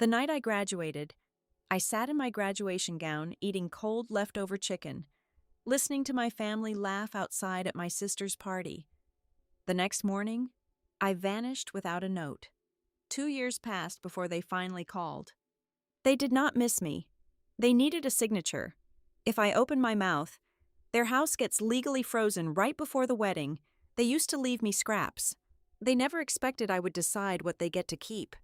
The night I graduated, I sat in my graduation gown eating cold leftover chicken, listening to my family laugh outside at my sister's party. The next morning, I vanished without a note. 2 years passed before they finally called. They did not miss me. They needed a signature. If I open my mouth, their house gets legally frozen right before the wedding. They used to leave me scraps. They never expected I would decide what they get to keep.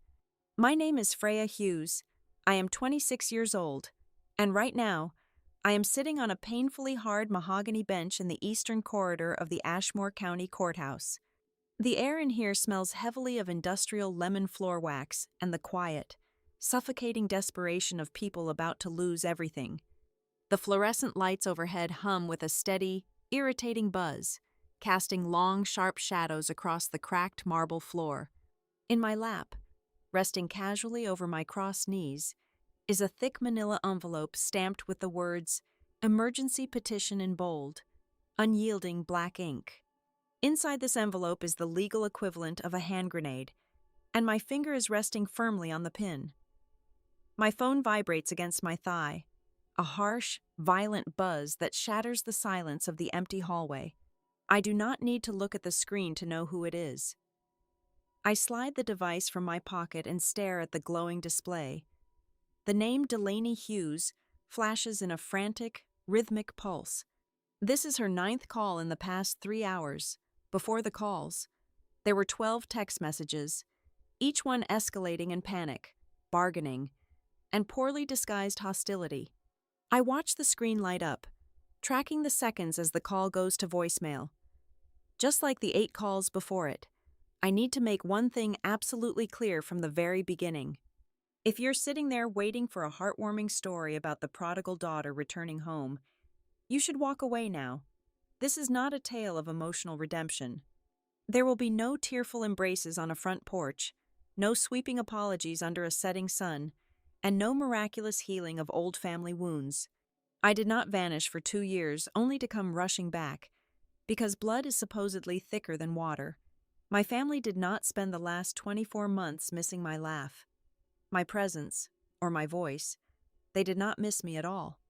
My name is Freya Hughes. I am 26 years old, and right now, I am sitting on a painfully hard mahogany bench in the eastern corridor of the Ashmore County Courthouse. The air in here smells heavily of industrial lemon floor wax and the quiet, suffocating desperation of people about to lose everything. The fluorescent lights overhead hum with a steady, irritating buzz, casting long, sharp shadows across the cracked marble floor. In my lap, resting casually over my crossed knees, is a thick manila envelope stamped with the words, "Emergency Petition" in bold, unyielding black ink. Inside this envelope is the legal equivalent of a hand grenade, and my finger is resting firmly on the pin. My phone vibrates against my thigh, a harsh, violent buzz that shatters the silence of the empty hallway. I do not need to look at the screen to know who it is. I slide the device from my pocket and stare at the glowing display. The name Delaney Hughes flashes in a frantic, rhythmic pulse. This is her 9th call in the past 3 hours. Before the calls, there were 12 text messages, each one escalating in panic, bargaining, and poorly disguised hostility. I watch the screen light up, tracking the seconds as the call goes to voicemail. Just like the 8 calls before it, I need to make one thing absolutely clear from the very beginning. If you're sitting there waiting for a heartwarming story about the prodigal daughter returning home, you should walk away now. This is not a tale of emotional redemption. There will be no tearful embraces on a front porch, no sweeping apologies under a setting sun, and no miraculous healing of old family wounds. I did not vanish for 2 years only to come rushing back, because blood is supposedly thicker than water. My family did not spend the last 24 months missing my laugh, my presence, or my voice. They did not miss me at all.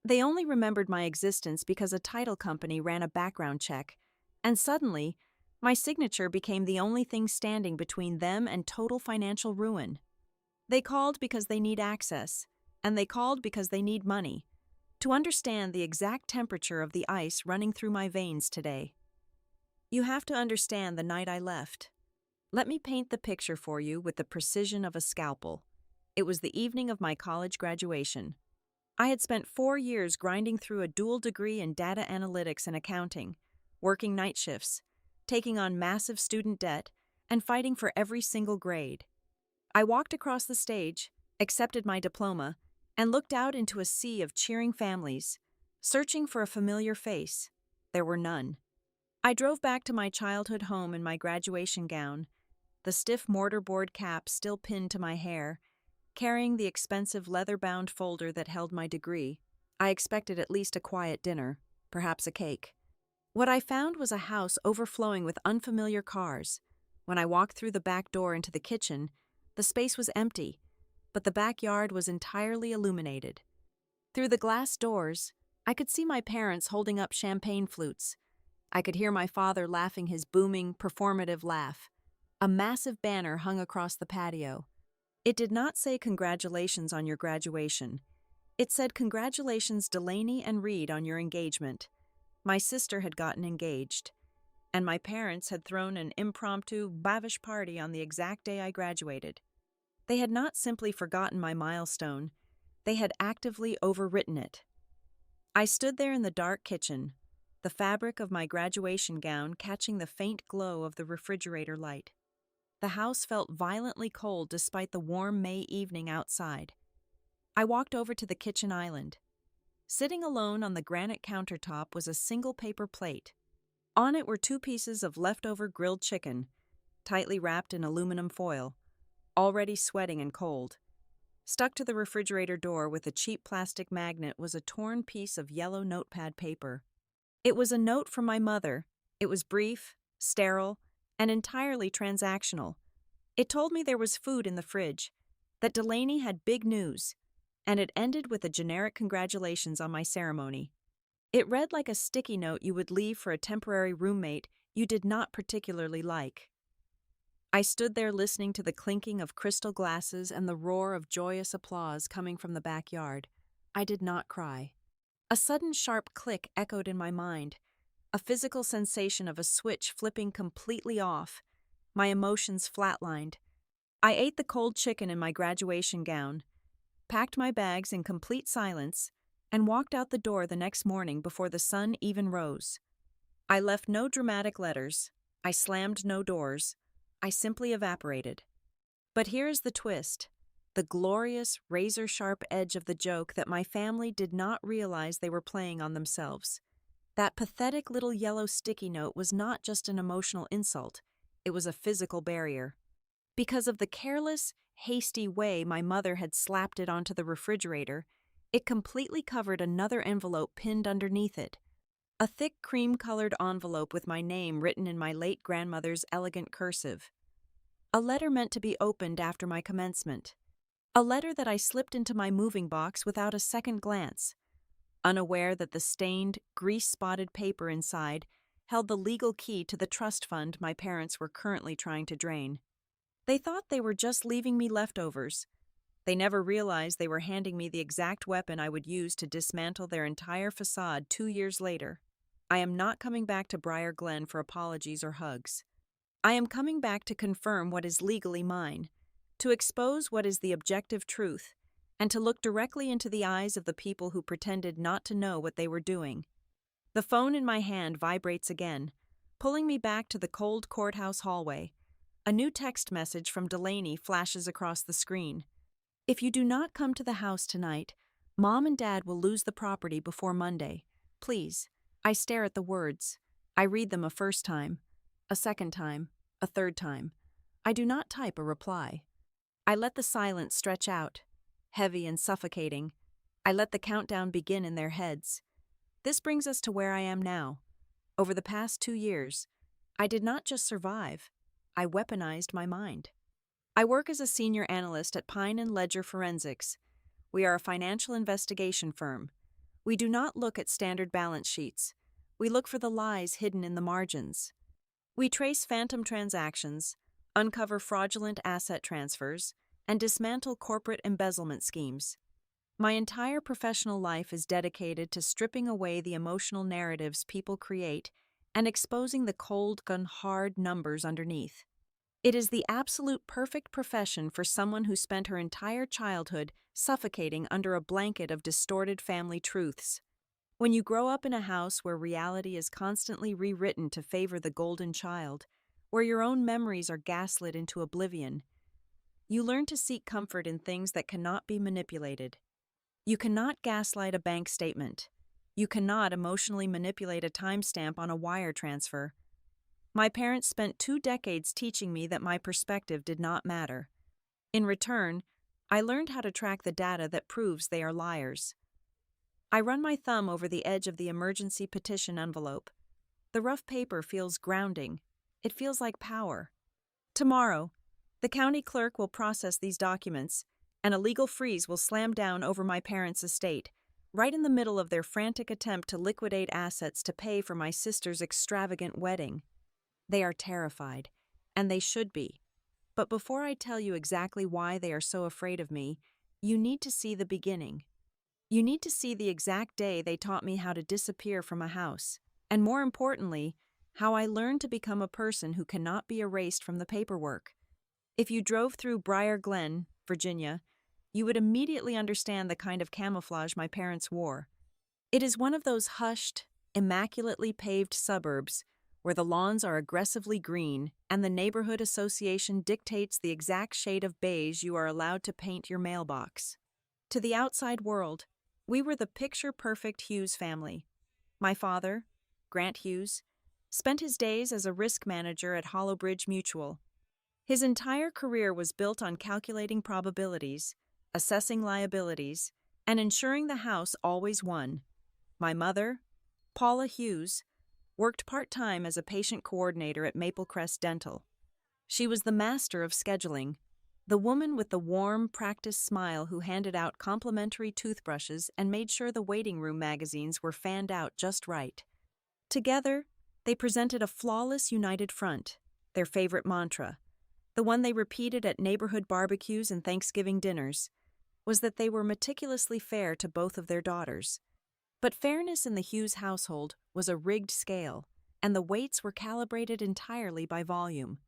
They only remembered my existence because a title company ran a background check, and suddenly, my signature became the only thing standing between them and total financial ruin. They called because they need access, and they called because they need money, to understand the exact temperature of the ice running through my veins today. You have to understand the night I left. Let me paint the picture for you with the precision of a scalpel. It was the evening of my college graduation. I had spent 4 years grinding through a dual degree in data analytics and accounting, working night shifts, taking on massive student debt, and fighting for every single grade. I walked across the stage, accepted my diploma, and looked out into a sea of cheering families, searching for a familiar face. There were none. I drove back to my childhood home in my graduation gown, the stiff mortarboard cap still pinned to my hair, carrying the expensive leather-bound folder that held my degree. I expected at least a quiet dinner, perhaps a cake. What I found was a house overflowing with unfamiliar cars. When I walked through the back door into the kitchen, the space was empty, but the backyard was entirely illuminated. Through the glass doors, I could see my parents holding up champagne flutes. I could hear my father laughing his booming, performative laugh. A massive banner hung across the patio. It did not say "Congratulations on your graduation." It said "Congratulations Delaney and Reed on your engagement." My sister had gotten engaged, and my parents had thrown an impromptu, lavish party on the exact day I graduated. They had not simply forgotten my milestone, they had actively overwritten it. I stood there in the dark kitchen, the fabric of my graduation gown catching the faint glow of the refrigerator light. The house felt violently cold despite the warm May evening outside. I walked over to the kitchen island. Sitting alone on the granite countertop was a single paper plate. On it were 2 pieces of leftover grilled chicken, tightly wrapped in aluminum foil, already sweating and cold. Stuck to the refrigerator door with a cheap plastic magnet was a torn piece of yellow notepad paper. It was a note from my mother. It was brief, sterile, and entirely transactional. It told me there was food in the fridge, that Delaney had big news, and it ended with a generic congratulations on my ceremony. It read like a sticky note you would leave for a temporary roommate you did not particularly like. I stood there listening to the clinking of crystal glasses and the roar of joyous applause coming from the backyard. I did not cry. A sudden sharp click echoed in my mind, a physical sensation of a switch flipping completely off. My emotions flatlined. I ate the cold chicken in my graduation gown, packed my bags in complete silence, and walked out the door the next morning before the sun even rose. I left no dramatic letters. I slammed no doors. I simply evaporated. But here is the twist, the glorious, razor-sharp edge of the joke that my family did not realize they were playing on themselves. That pathetic little yellow sticky note was not just an emotional insult, it was a physical barrier. Because of the careless, hasty way my mother had slapped it onto the refrigerator, it completely covered another envelope pinned underneath it. A thick cream-colored envelope with my name written in my late grandmother's elegant cursive. A letter meant to be opened after my commencement. A letter that I slipped into my moving box without a second glance, unaware that the stained, grease-spotted paper inside held the legal key to the trust fund my parents were currently trying to drain. They thought they were just leaving me leftovers. They never realized they were handing me the exact weapon I would use to dismantle their entire facade 2 years later. I am not coming back to Briar Glen for apologies or hugs. I am coming back to confirm what is legally mine, to expose what is the objective truth, and to look directly into the eyes of the people who pretended not to know what they were doing. The phone in my hand vibrates again, pulling me back to the cold courthouse hallway. A new text message from Delaney flashes across the screen. If you do not come to the house tonight, Mom and Dad will lose the property before Monday. Please. I stare at the words. I read them a first time, a second time, a third time. I do not type a reply. I let the silence stretch out, heavy and suffocating. I let the countdown begin in their heads. This brings us to where I am now. Over the past 2 years, I did not just survive, I weaponized my mind. I work as a senior analyst at Pine & Ledger Forensics. We are a financial investigation firm. We do not look at standard balance sheets. We look for the lies hidden in the margins. We trace phantom transactions, uncover fraudulent asset transfers, and dismantle corporate embezzlement schemes. My entire professional life is dedicated to stripping away the emotional narratives people create and exposing the cold, hard numbers underneath. It is the absolute perfect profession for someone who spent her entire childhood suffocating under a blanket of distorted family truths. When you grow up in a house where reality is constantly rewritten to favor the golden child, where your own memories are gaslit into oblivion, you learn to seek comfort in things that cannot be manipulated. You cannot gaslight a bank statement. You cannot emotionally manipulate a timestamp on a wire transfer. My parents spent 2 decades teaching me that my perspective did not matter. In return, I learned how to track the data that proves they are liars. I run my thumb over the edge of the emergency petition envelope. The rough paper feels grounding. It feels like power. Tomorrow, the county clerk will process these documents, and a legal freeze will slam down over my parents' estate, right in the middle of their frantic attempt to liquidate assets to pay for my sister's extravagant wedding. They are terrified, and they should be. But before I tell you exactly why they are so afraid of me, you need to see the beginning. You need to see the exact day they taught me how to disappear from a house, and more importantly, how I learned to become a person who cannot be erased from the paperwork. If you drove through Briar Glen, Virginia, you would immediately understand the kind of camouflage my parents wore. It is one of those hushed, immaculately paved suburbs where the lawns are aggressively green and the neighborhood association dictates the exact shade of beige you are allowed to paint your mailbox. To the outside world, we were the picture-perfect Hughes family. My father, Grant Hughes, spent his days as a risk manager at Hollowbridge Mutual. His entire career was built on calculating probabilities, assessing liabilities, and ensuring the house always won. My mother, Paula Hughes, worked part-time as a patient coordinator at Maple Crest Dental. She was the master of scheduling, The woman with the warm, practiced smile who handed out complimentary toothbrushes and made sure the waiting room magazines were fanned out just right. Together, they presented a flawless united front, their favorite mantra, the one they repeated at neighborhood barbecues and Thanksgiving dinners, was that they were meticulously fair to both of their daughters. But fairness in the Hughes household was a rigged scale, and the weights were calibrated entirely by volume.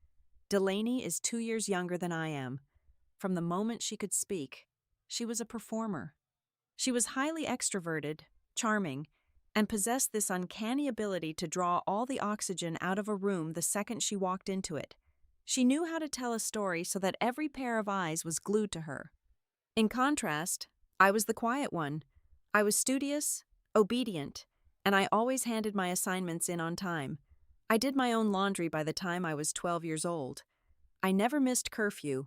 Delaney is 2 years younger than I am. From the moment she could speak, she was a performer. She was highly extroverted, charming, and possessed this uncanny ability to draw all the oxygen out of a room the second she walked into it. She knew how to tell a story so that every pair of eyes was glued to her. In contrast, I was the quiet one. I was studious, obedient, and I always handed my assignments in on time. I did my own laundry by the time I was 12 years old. I never missed curfew.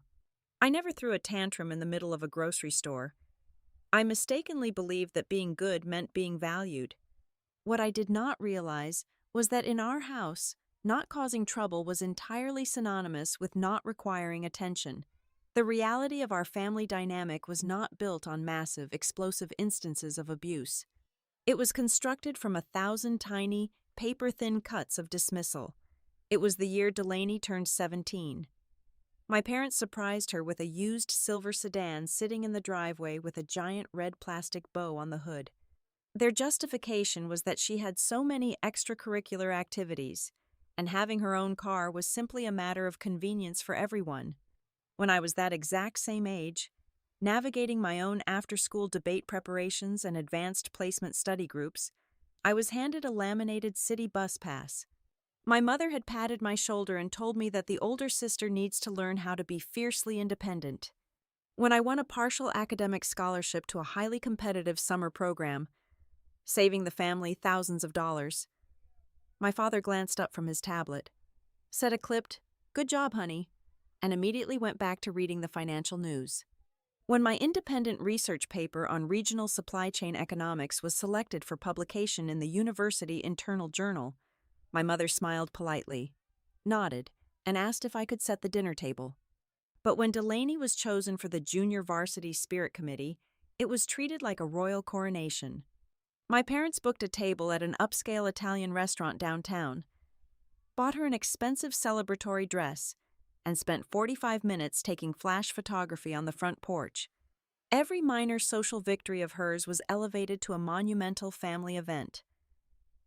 I never threw a tantrum in the middle of a grocery store. I mistakenly believed that being good meant being valued. What I did not realize was that in our house, not causing trouble was entirely synonymous with not requiring attention. The reality of our family dynamic was not built on massive, explosive instances of abuse. It was constructed from 1,000 tiny, paper-thin cuts of dismissal. It was the year Delaney turned 17. My parents surprised her with a used silver sedan sitting in the driveway with a giant red plastic bow on the hood. Their justification was that she had so many extracurricular activities, and having her own car was simply a matter of convenience for everyone. When I was that exact same age, navigating my own after-school debate preparations and advanced placement study groups, I was handed a laminated city bus pass. My mother had patted my shoulder and told me that the older sister needs to learn how to be fiercely independent. When I won a partial academic scholarship to a highly competitive summer program, saving the family thousands of dollars, my father glanced up from his tablet, said a clipped, "Good job, honey," and immediately went back to reading the financial news. When my independent research paper on regional supply chain economics was selected for publication in the university internal journal, my mother smiled politely, nodded, and asked if I could set the dinner table. But when Delaney was chosen for the junior varsity spirit committee, it was treated like a royal coronation. My parents booked a table at an upscale Italian restaurant downtown, bought her an expensive celebratory dress, and spent 45 minutes taking flash photography on the front porch. Every minor social victory of hers was elevated to a monumental family event.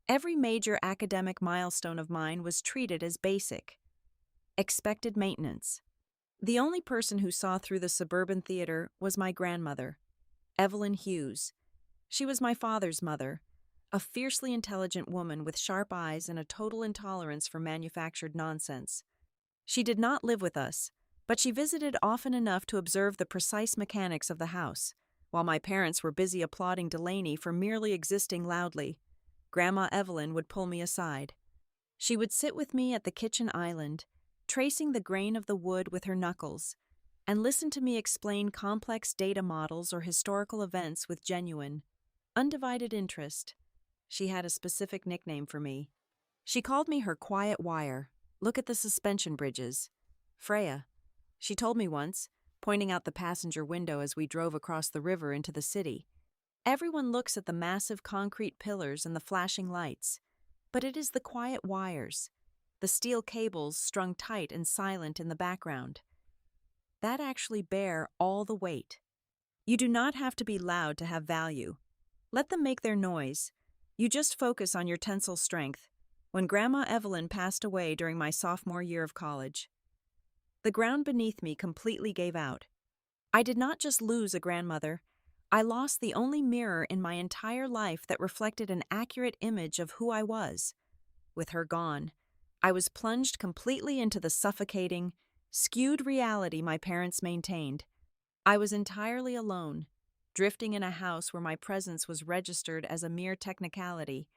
Every major academic milestone of mine was treated as basic, expected maintenance. The only person who saw through the suburban theater was my grandmother, Evelyn Hughes. She was my father's mother, a fiercely intelligent woman with sharp eyes and a total intolerance for manufactured nonsense. She did not live with us, but she visited often enough to observe the precise mechanics of the house, while my parents were busy applauding Delaney for merely existing loudly. Grandma Evelyn would pull me aside. She would sit with me at the kitchen island, tracing the grain of the wood with her knuckles, and listen to me explain complex data models or historical events with genuine, undivided interest. She had a specific nickname for me. She called me her quiet wire. Look at the suspension bridges. Freya, she told me once, pointing out the passenger window as we drove across the river into the city. Everyone looks at the massive concrete pillars and the flashing lights, but it is the quiet wires, the steel cables strung tight and silent in the background, that actually bear all the weight. You do not have to be loud to have value. Let them make their noise. You just focus on your tensile strength. When Grandma Evelyn passed away during my sophomore year of college, the ground beneath me completely gave out. I did not just lose a grandmother. I lost the only mirror in my entire life that reflected an accurate image of who I was. With her gone, I was plunged completely into the suffocating, skewed reality my parents maintained. I was entirely alone, drifting in a house where my presence was registered as a mere technicality.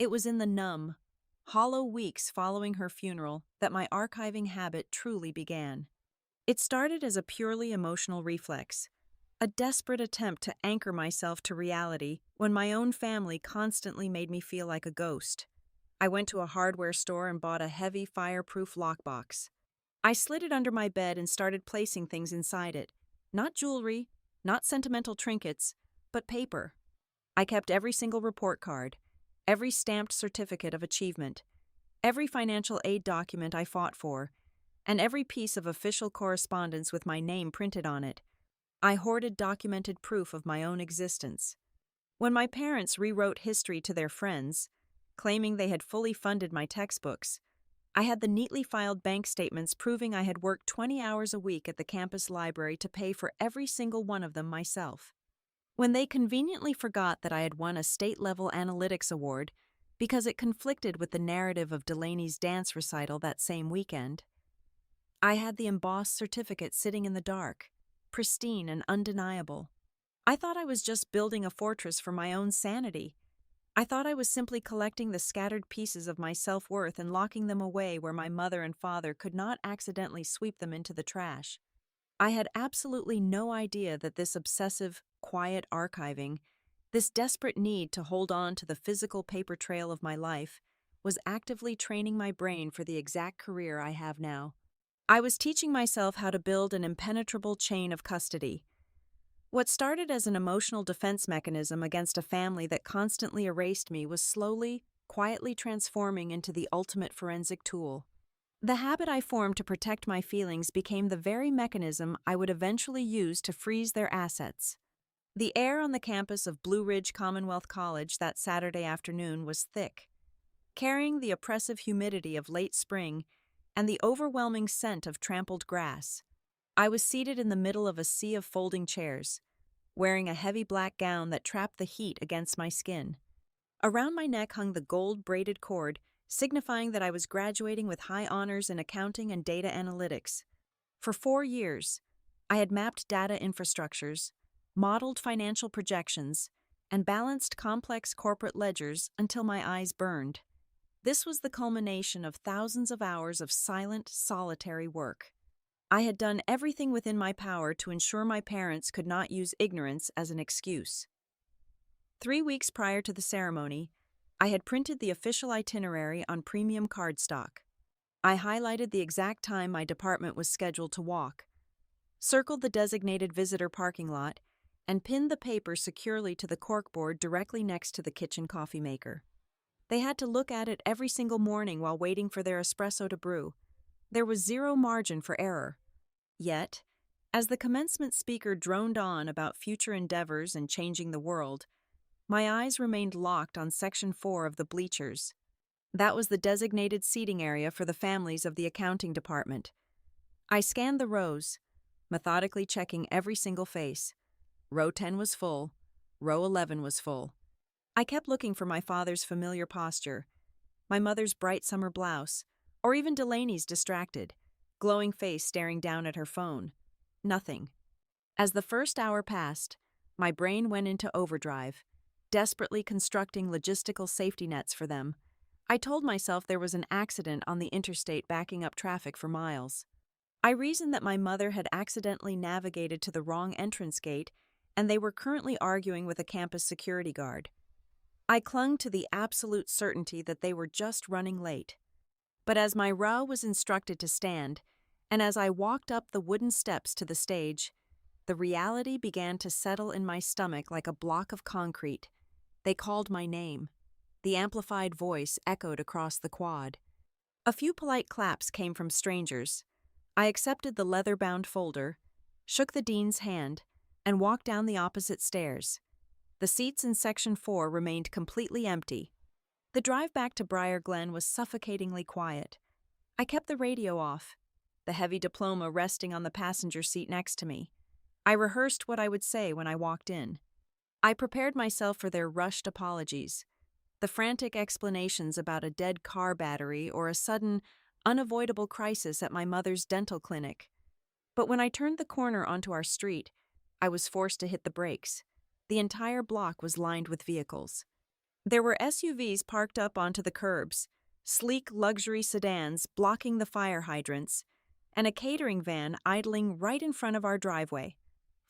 It was in the numb, hollow weeks following her funeral that my archiving habit truly began. It started as a purely emotional reflex, a desperate attempt to anchor myself to reality when my own family constantly made me feel like a ghost. I went to a hardware store and bought a heavy fireproof lockbox. I slid it under my bed and started placing things inside it. Not jewelry, not sentimental trinkets, but paper. I kept every single report card, every stamped certificate of achievement, every financial aid document I fought for, and every piece of official correspondence with my name printed on it. I hoarded documented proof of my own existence. When my parents rewrote history to their friends, claiming they had fully funded my textbooks, I had the neatly filed bank statements proving I had worked 20 hours a week at the campus library to pay for every single one of them myself. When they conveniently forgot that I had won a state-level analytics award because it conflicted with the narrative of Delaney's dance recital that same weekend, I had the embossed certificate sitting in the dark, pristine and undeniable. I thought I was just building a fortress for my own sanity. I thought I was simply collecting the scattered pieces of my self-worth and locking them away where my mother and father could not accidentally sweep them into the trash. I had absolutely no idea that this obsessive, quiet archiving, this desperate need to hold on to the physical paper trail of my life, was actively training my brain for the exact career I have now. I was teaching myself how to build an impenetrable chain of custody. What started as an emotional defense mechanism against a family that constantly erased me was slowly, quietly transforming into the ultimate forensic tool. The habit I formed to protect my feelings became the very mechanism I would eventually use to freeze their assets. The air on the campus of Blue Ridge Commonwealth College that Saturday afternoon was thick, carrying the oppressive humidity of late spring and the overwhelming scent of trampled grass. I was seated in the middle of a sea of folding chairs, wearing a heavy black gown that trapped the heat against my skin. Around my neck hung the gold-braided cord, signifying that I was graduating with high honors in accounting and data analytics. For 4 years, I had mapped data infrastructures, modeled financial projections, and balanced complex corporate ledgers until my eyes burned. This was the culmination of thousands of hours of silent, solitary work. I had done everything within my power to ensure my parents could not use ignorance as an excuse. 3 weeks prior to the ceremony, I had printed the official itinerary on premium cardstock. I highlighted the exact time my department was scheduled to walk, circled the designated visitor parking lot, and pinned the paper securely to the corkboard directly next to the kitchen coffee maker. They had to look at it every single morning while waiting for their espresso to brew. There was zero margin for error. Yet, as the commencement speaker droned on about future endeavors and changing the world, my eyes remained locked on Section 4 of the bleachers. That was the designated seating area for the families of the accounting department. I scanned the rows, methodically checking every single face. Row 10 was full. Row 11 was full. I kept looking for my father's familiar posture, my mother's bright summer blouse, or even Delaney's distracted, glowing face staring down at her phone. Nothing. As the first hour passed, my brain went into overdrive, desperately constructing logistical safety nets for them. I told myself there was an accident on the interstate backing up traffic for miles. I reasoned that my mother had accidentally navigated to the wrong entrance gate and they were currently arguing with a campus security guard. I clung to the absolute certainty that they were just running late. But as my row was instructed to stand, and as I walked up the wooden steps to the stage, the reality began to settle in my stomach like a block of concrete. They called my name. The amplified voice echoed across the quad. A few polite claps came from strangers. I accepted the leather-bound folder, shook the dean's hand, and walked down the opposite stairs. The seats in Section 4 remained completely empty. The drive back to Briar Glen was suffocatingly quiet. I kept the radio off, the heavy diploma resting on the passenger seat next to me. I rehearsed what I would say when I walked in. I prepared myself for their rushed apologies, the frantic explanations about a dead car battery or a sudden, unavoidable crisis at my mother's dental clinic. But when I turned the corner onto our street, I was forced to hit the brakes. The entire block was lined with vehicles. There were SUVs parked up onto the curbs, sleek luxury sedans blocking the fire hydrants, and a catering van idling right in front of our driveway.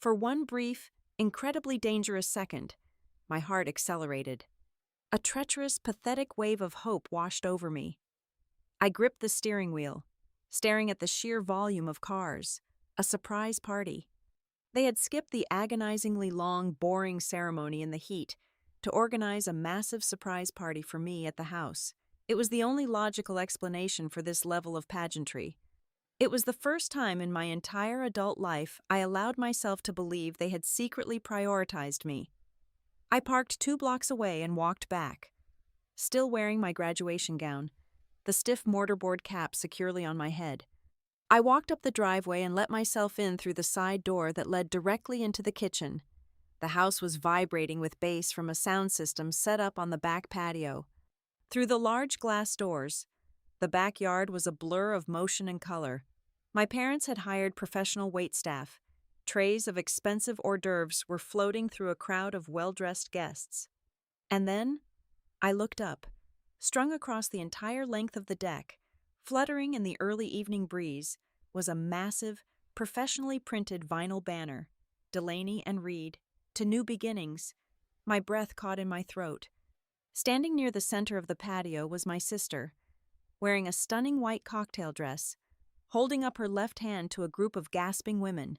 For one brief, incredibly dangerous second, my heart accelerated. A treacherous, pathetic wave of hope washed over me. I gripped the steering wheel, staring at the sheer volume of cars. A surprise party. They had skipped the agonizingly long, boring ceremony in the heat to organize a massive surprise party for me at the house. It was the only logical explanation for this level of pageantry. It was the first time in my entire adult life I allowed myself to believe they had secretly prioritized me. I parked 2 blocks away and walked back, still wearing my graduation gown, the stiff mortarboard cap securely on my head. I walked up the driveway and let myself in through the side door that led directly into the kitchen. The house was vibrating with bass from a sound system set up on the back patio. Through the large glass doors, the backyard was a blur of motion and color. My parents had hired professional waitstaff. Trays of expensive hors d'oeuvres were floating through a crowd of well-dressed guests. And then, I looked up. Strung across the entire length of the deck, fluttering in the early evening breeze, was a massive, professionally printed vinyl banner, Delaney and Reed, to new beginnings. My breath caught in my throat. Standing near the center of the patio was my sister, wearing a stunning white cocktail dress, holding up her left hand to a group of gasping women.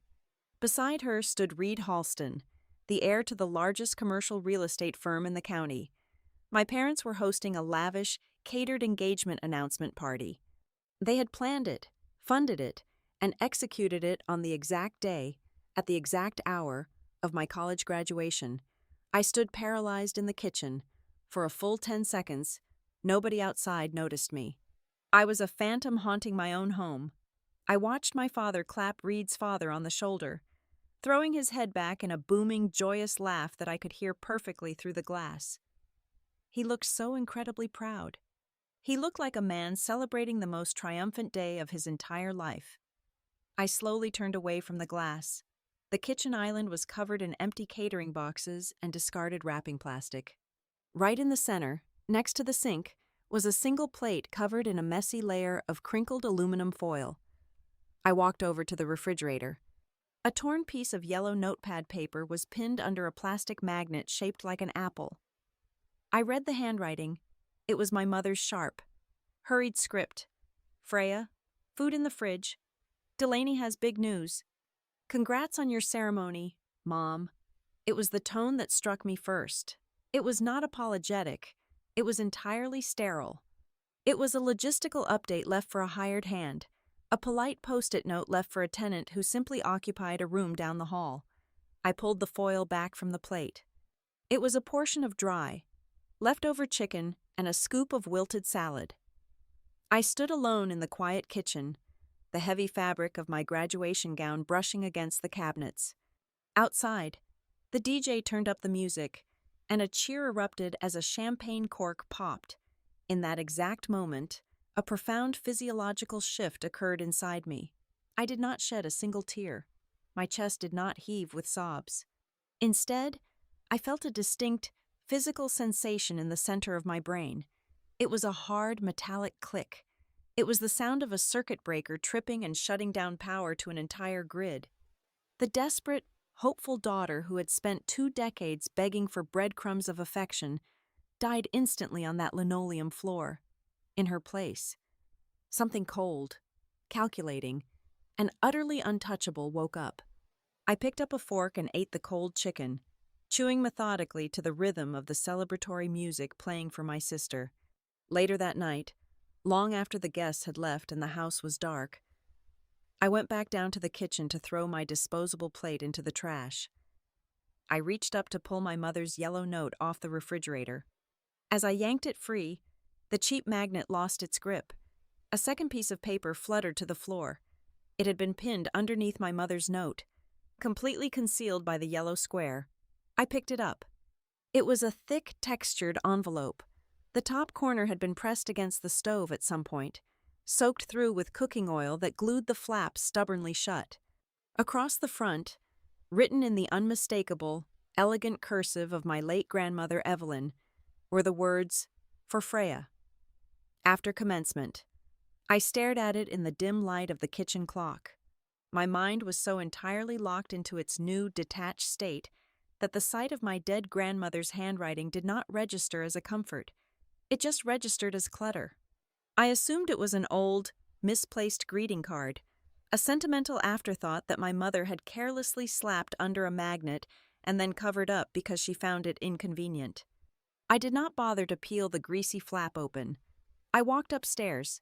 Beside her stood Reed Halston, the heir to the largest commercial real estate firm in the county. My parents were hosting a lavish, catered engagement announcement party. They had planned it, funded it, and executed it on the exact day, at the exact hour, of my college graduation. I stood paralyzed in the kitchen. For a full 10 seconds, nobody outside noticed me. I was a phantom haunting my own home. I watched my father clap Reed's father on the shoulder, throwing his head back in a booming, joyous laugh that I could hear perfectly through the glass. He looked so incredibly proud. He looked like a man celebrating the most triumphant day of his entire life. I slowly turned away from the glass. The kitchen island was covered in empty catering boxes and discarded wrapping plastic. Right in the center, next to the sink, was a single plate covered in a messy layer of crinkled aluminum foil. I walked over to the refrigerator. A torn piece of yellow notepad paper was pinned under a plastic magnet shaped like an apple. I read the handwriting. It was my mother's sharp, hurried script. Freya, food in the fridge. Delaney has big news. Congrats on your ceremony, Mom. It was the tone that struck me first. It was not apologetic. It was entirely sterile. It was a logistical update left for a hired hand, a polite post-it note left for a tenant who simply occupied a room down the hall. I pulled the foil back from the plate. It was a portion of dry, leftover chicken, and a scoop of wilted salad. I stood alone in the quiet kitchen, the heavy fabric of my graduation gown brushing against the cabinets. Outside, the DJ turned up the music, and a cheer erupted as a champagne cork popped. In that exact moment, a profound physiological shift occurred inside me. I did not shed a single tear. My chest did not heave with sobs. Instead, I felt a distinct, physical sensation in the center of my brain. It was a hard, metallic click. It was the sound of a circuit breaker tripping and shutting down power to an entire grid. The desperate, hopeful daughter who had spent 2 decades begging for breadcrumbs of affection died instantly on that linoleum floor. In her place, something cold, calculating, and utterly untouchable woke up. I picked up a fork and ate the cold chicken, chewing methodically to the rhythm of the celebratory music playing for my sister. Later that night, long after the guests had left and the house was dark, I went back down to the kitchen to throw my disposable plate into the trash. I reached up to pull my mother's yellow note off the refrigerator. As I yanked it free, the cheap magnet lost its grip. A second piece of paper fluttered to the floor. It had been pinned underneath my mother's note, completely concealed by the yellow square. I picked it up. It was a thick, textured envelope. The top corner had been pressed against the stove at some point, soaked through with cooking oil that glued the flap stubbornly shut. Across the front, written in the unmistakable, elegant cursive of my late grandmother Evelyn, were the words, "For Freya." After commencement, I stared at it in the dim light of the kitchen clock. My mind was so entirely locked into its new, detached state that the sight of my dead grandmother's handwriting did not register as a comfort. It just registered as clutter. I assumed it was an old, misplaced greeting card, a sentimental afterthought that my mother had carelessly slapped under a magnet and then covered up because she found it inconvenient. I did not bother to peel the greasy flap open. I walked upstairs,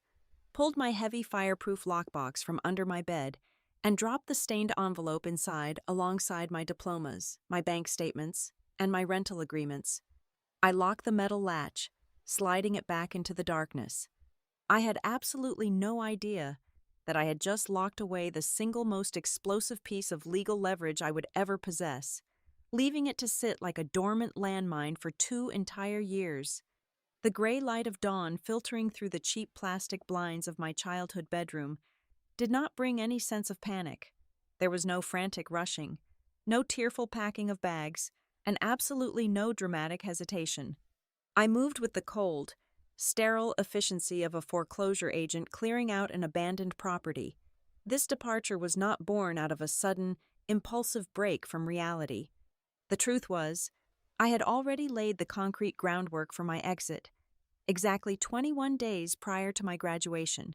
pulled my heavy fireproof lockbox from under my bed, and dropped the stained envelope inside alongside my diplomas, my bank statements, and my rental agreements. I locked the metal latch, sliding it back into the darkness. I had absolutely no idea that I had just locked away the single most explosive piece of legal leverage I would ever possess, leaving it to sit like a dormant landmine for 2 entire years. The gray light of dawn filtering through the cheap plastic blinds of my childhood bedroom did not bring any sense of panic. There was no frantic rushing, no tearful packing of bags, and absolutely no dramatic hesitation. I moved with the cold, sterile efficiency of a foreclosure agent clearing out an abandoned property. This departure was not born out of a sudden, impulsive break from reality. The truth was, I had already laid the concrete groundwork for my exit. Exactly 21 days prior to my graduation,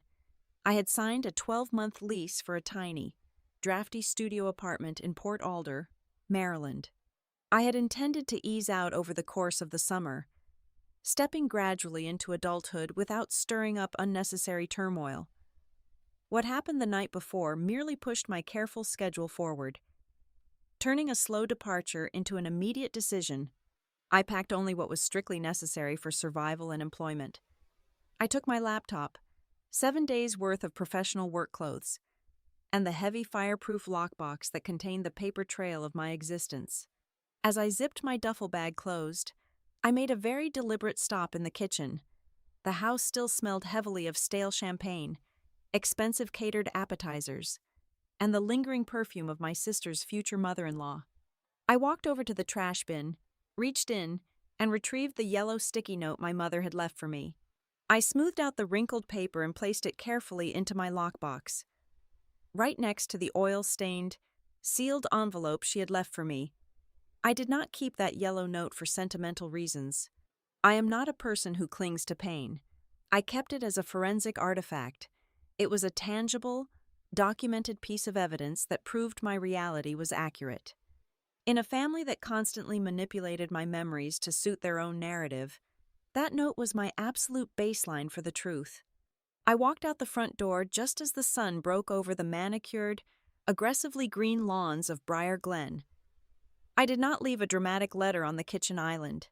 I had signed a 12-month lease for a tiny, drafty studio apartment in Port Alder, Maryland. I had intended to ease out over the course of the summer, stepping gradually into adulthood without stirring up unnecessary turmoil. What happened the night before merely pushed my careful schedule forward, turning a slow departure into an immediate decision. I packed only what was strictly necessary for survival and employment. I took my laptop, 7 days' worth of professional work clothes, and the heavy fireproof lockbox that contained the paper trail of my existence. As I zipped my duffel bag closed, I made a very deliberate stop in the kitchen. The house still smelled heavily of stale champagne, expensive catered appetizers, and the lingering perfume of my sister's future mother-in-law. I walked over to the trash bin, reached in, and retrieved the yellow sticky note my mother had left for me. I smoothed out the wrinkled paper and placed it carefully into my lockbox, right next to the oil-stained, sealed envelope she had left for me. I did not keep that yellow note for sentimental reasons. I am not a person who clings to pain. I kept it as a forensic artifact. It was a tangible, documented piece of evidence that proved my reality was accurate. In a family that constantly manipulated my memories to suit their own narrative, that note was my absolute baseline for the truth. I walked out the front door just as the sun broke over the manicured, aggressively green lawns of Briar Glen. I did not leave a dramatic letter on the kitchen island.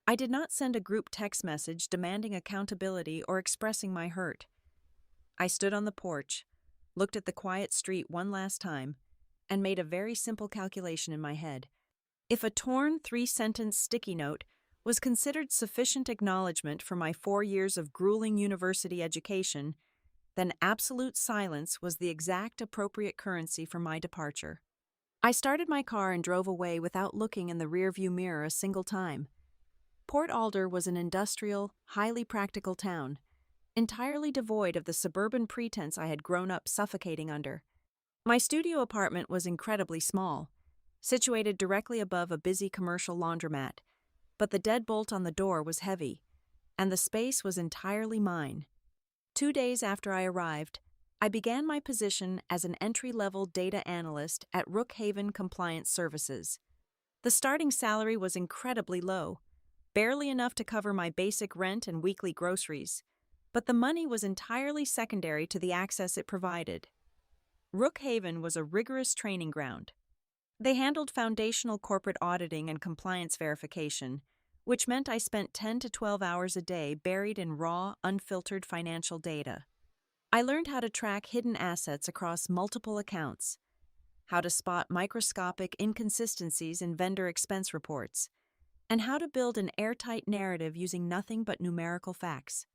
I did not send a group text message demanding accountability or expressing my hurt. I stood on the porch, looked at the quiet street one last time, and made a very simple calculation in my head. If a torn 3-sentence sticky note was considered sufficient acknowledgement for my 4 years of grueling university education, then absolute silence was the exact appropriate currency for my departure. I started my car and drove away without looking in the rearview mirror a single time. Port Alder was an industrial, highly practical town, entirely devoid of the suburban pretense I had grown up suffocating under. My studio apartment was incredibly small, situated directly above a busy commercial laundromat, but the deadbolt on the door was heavy, and the space was entirely mine. 2 days after I arrived, I began my position as an entry-level data analyst at Rookhaven Compliance Services. The starting salary was incredibly low, barely enough to cover my basic rent and weekly groceries, but the money was entirely secondary to the access it provided. Rookhaven was a rigorous training ground. They handled foundational corporate auditing and compliance verification, which meant I spent 10 to 12 hours a day buried in raw, unfiltered financial data. I learned how to track hidden assets across multiple accounts, how to spot microscopic inconsistencies in vendor expense reports, and how to build an airtight narrative using nothing but numerical facts.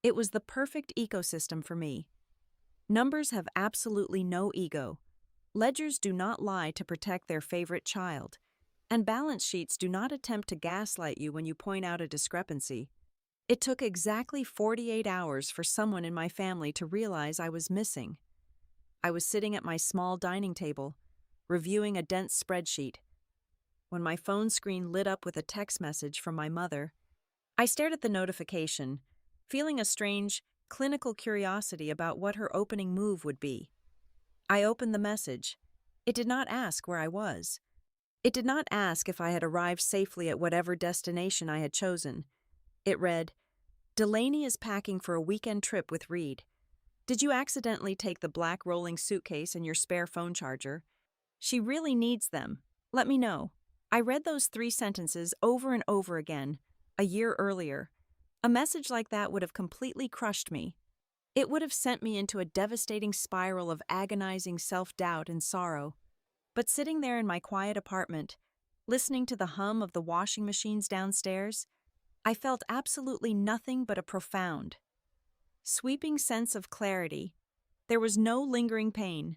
It was the perfect ecosystem for me. Numbers have absolutely no ego. Ledgers do not lie to protect their favorite child, and balance sheets do not attempt to gaslight you when you point out a discrepancy. It took exactly 48 hours for someone in my family to realize I was missing. I was sitting at my small dining table, reviewing a dense spreadsheet, when my phone screen lit up with a text message from my mother. I stared at the notification, feeling a strange, clinical curiosity about what her opening move would be. I opened the message. It did not ask where I was. It did not ask if I had arrived safely at whatever destination I had chosen. It read, "Delaney is packing for a weekend trip with Reed. Did you accidentally take the black rolling suitcase and your spare phone charger? She really needs them. Let me know." I read those 3 sentences over and over again, a year earlier. A message like that would have completely crushed me. It would have sent me into a devastating spiral of agonizing self-doubt and sorrow. But sitting there in my quiet apartment, listening to the hum of the washing machines downstairs, I felt absolutely nothing but a profound, sweeping sense of clarity. There was no lingering pain.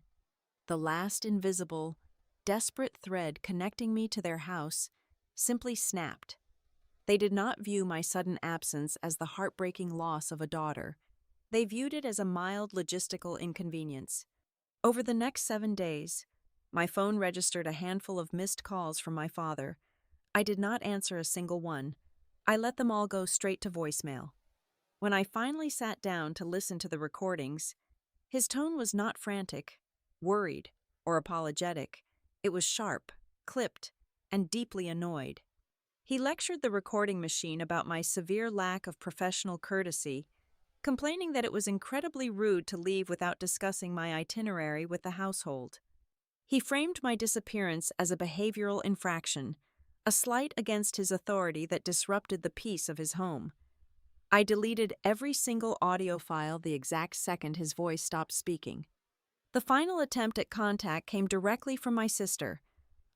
The last invisible, desperate thread connecting me to their house simply snapped. They did not view my sudden absence as the heartbreaking loss of a daughter. They viewed it as a mild logistical inconvenience. Over the next 7 days, my phone registered a handful of missed calls from my father. I did not answer a single one. I let them all go straight to voicemail. When I finally sat down to listen to the recordings, his tone was not frantic, worried, or apologetic. It was sharp, clipped, and deeply annoyed. He lectured the recording machine about my severe lack of professional courtesy, complaining that it was incredibly rude to leave without discussing my itinerary with the household. He framed my disappearance as a behavioral infraction, a slight against his authority that disrupted the peace of his home. I deleted every single audio file the exact second his voice stopped speaking. The final attempt at contact came directly from my sister.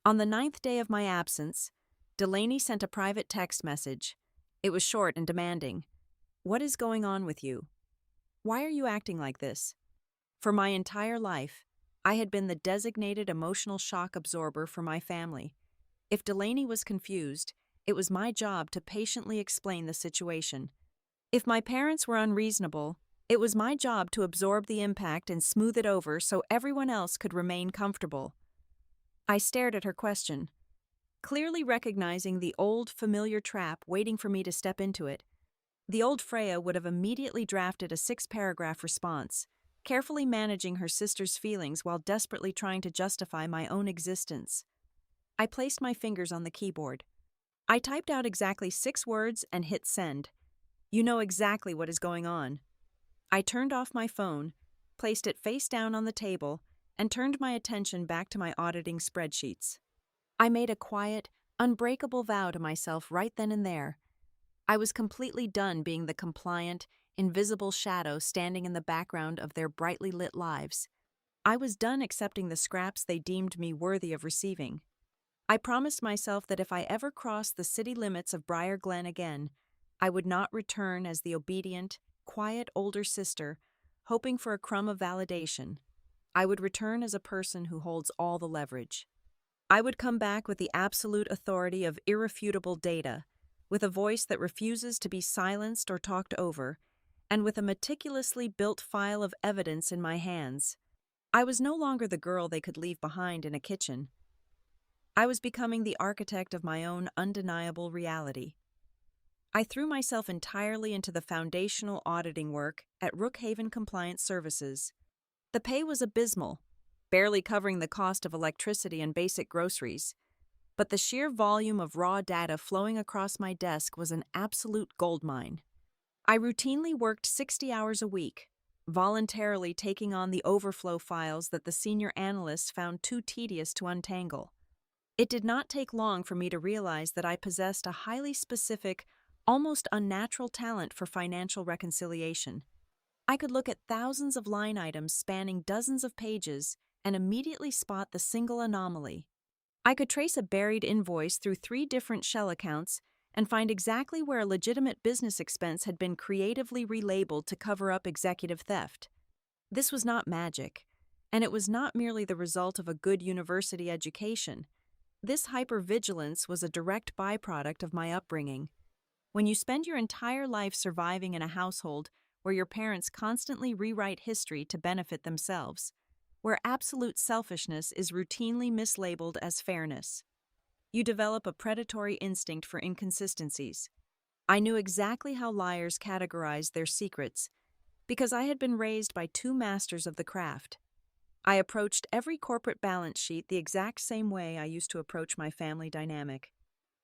On the 9th day of my absence, Delaney sent a private text message. It was short and demanding. "What is going on with you? Why are you acting like this?" For my entire life, I had been the designated emotional shock absorber for my family. If Delaney was confused, it was my job to patiently explain the situation. If my parents were unreasonable, it was my job to absorb the impact and smooth it over so everyone else could remain comfortable. I stared at her question, clearly recognizing the old, familiar trap waiting for me to step into it. The old Freya would have immediately drafted a 6-paragraph response, carefully managing her sister's feelings while desperately trying to justify my own existence. I placed my fingers on the keyboard. I typed out exactly 6 words and hit send. "You know exactly what is going on." I turned off my phone, placed it face down on the table, and turned my attention back to my auditing spreadsheets. I made a quiet, unbreakable vow to myself right then and there. I was completely done being the compliant, invisible shadow standing in the background of their brightly lit lives. I was done accepting the scraps they deemed me worthy of receiving. I promised myself that if I ever crossed the city limits of Briar Glen again, I would not return as the obedient, quiet older sister, hoping for a crumb of validation. I would return as a person who holds all the leverage. I would come back with the absolute authority of irrefutable data, with a voice that refuses to be silenced or talked over, and with a meticulously built file of evidence in my hands. I was no longer the girl they could leave behind in a kitchen. I was becoming the architect of my own undeniable reality. I threw myself entirely into the foundational auditing work at Rookhaven Compliance Services. The pay was abysmal, barely covering the cost of electricity and basic groceries, but the sheer volume of raw data flowing across my desk was an absolute goldmine. I routinely worked 60 hours a week, voluntarily taking on the overflow files that the senior analysts found too tedious to untangle. It did not take long for me to realize that I possessed a highly specific, almost unnatural talent for financial reconciliation. I could look at thousands of line items spanning dozens of pages and immediately spot the single anomaly. I could trace a buried invoice through 3 different shell accounts and find exactly where a legitimate business expense had been creatively relabeled to cover up executive theft. This was not magic, and it was not merely the result of a good university education. This hypervigilance was a direct byproduct of my upbringing. When you spend your entire life surviving in a household where your parents constantly rewrite history to benefit themselves, where absolute selfishness is routinely mislabeled as fairness, you develop a predatory instinct for inconsistencies. I knew exactly how liars categorized their secrets, because I had been raised by two masters of the craft. I approached every corporate balance sheet the exact same way I used to approach my family dynamic.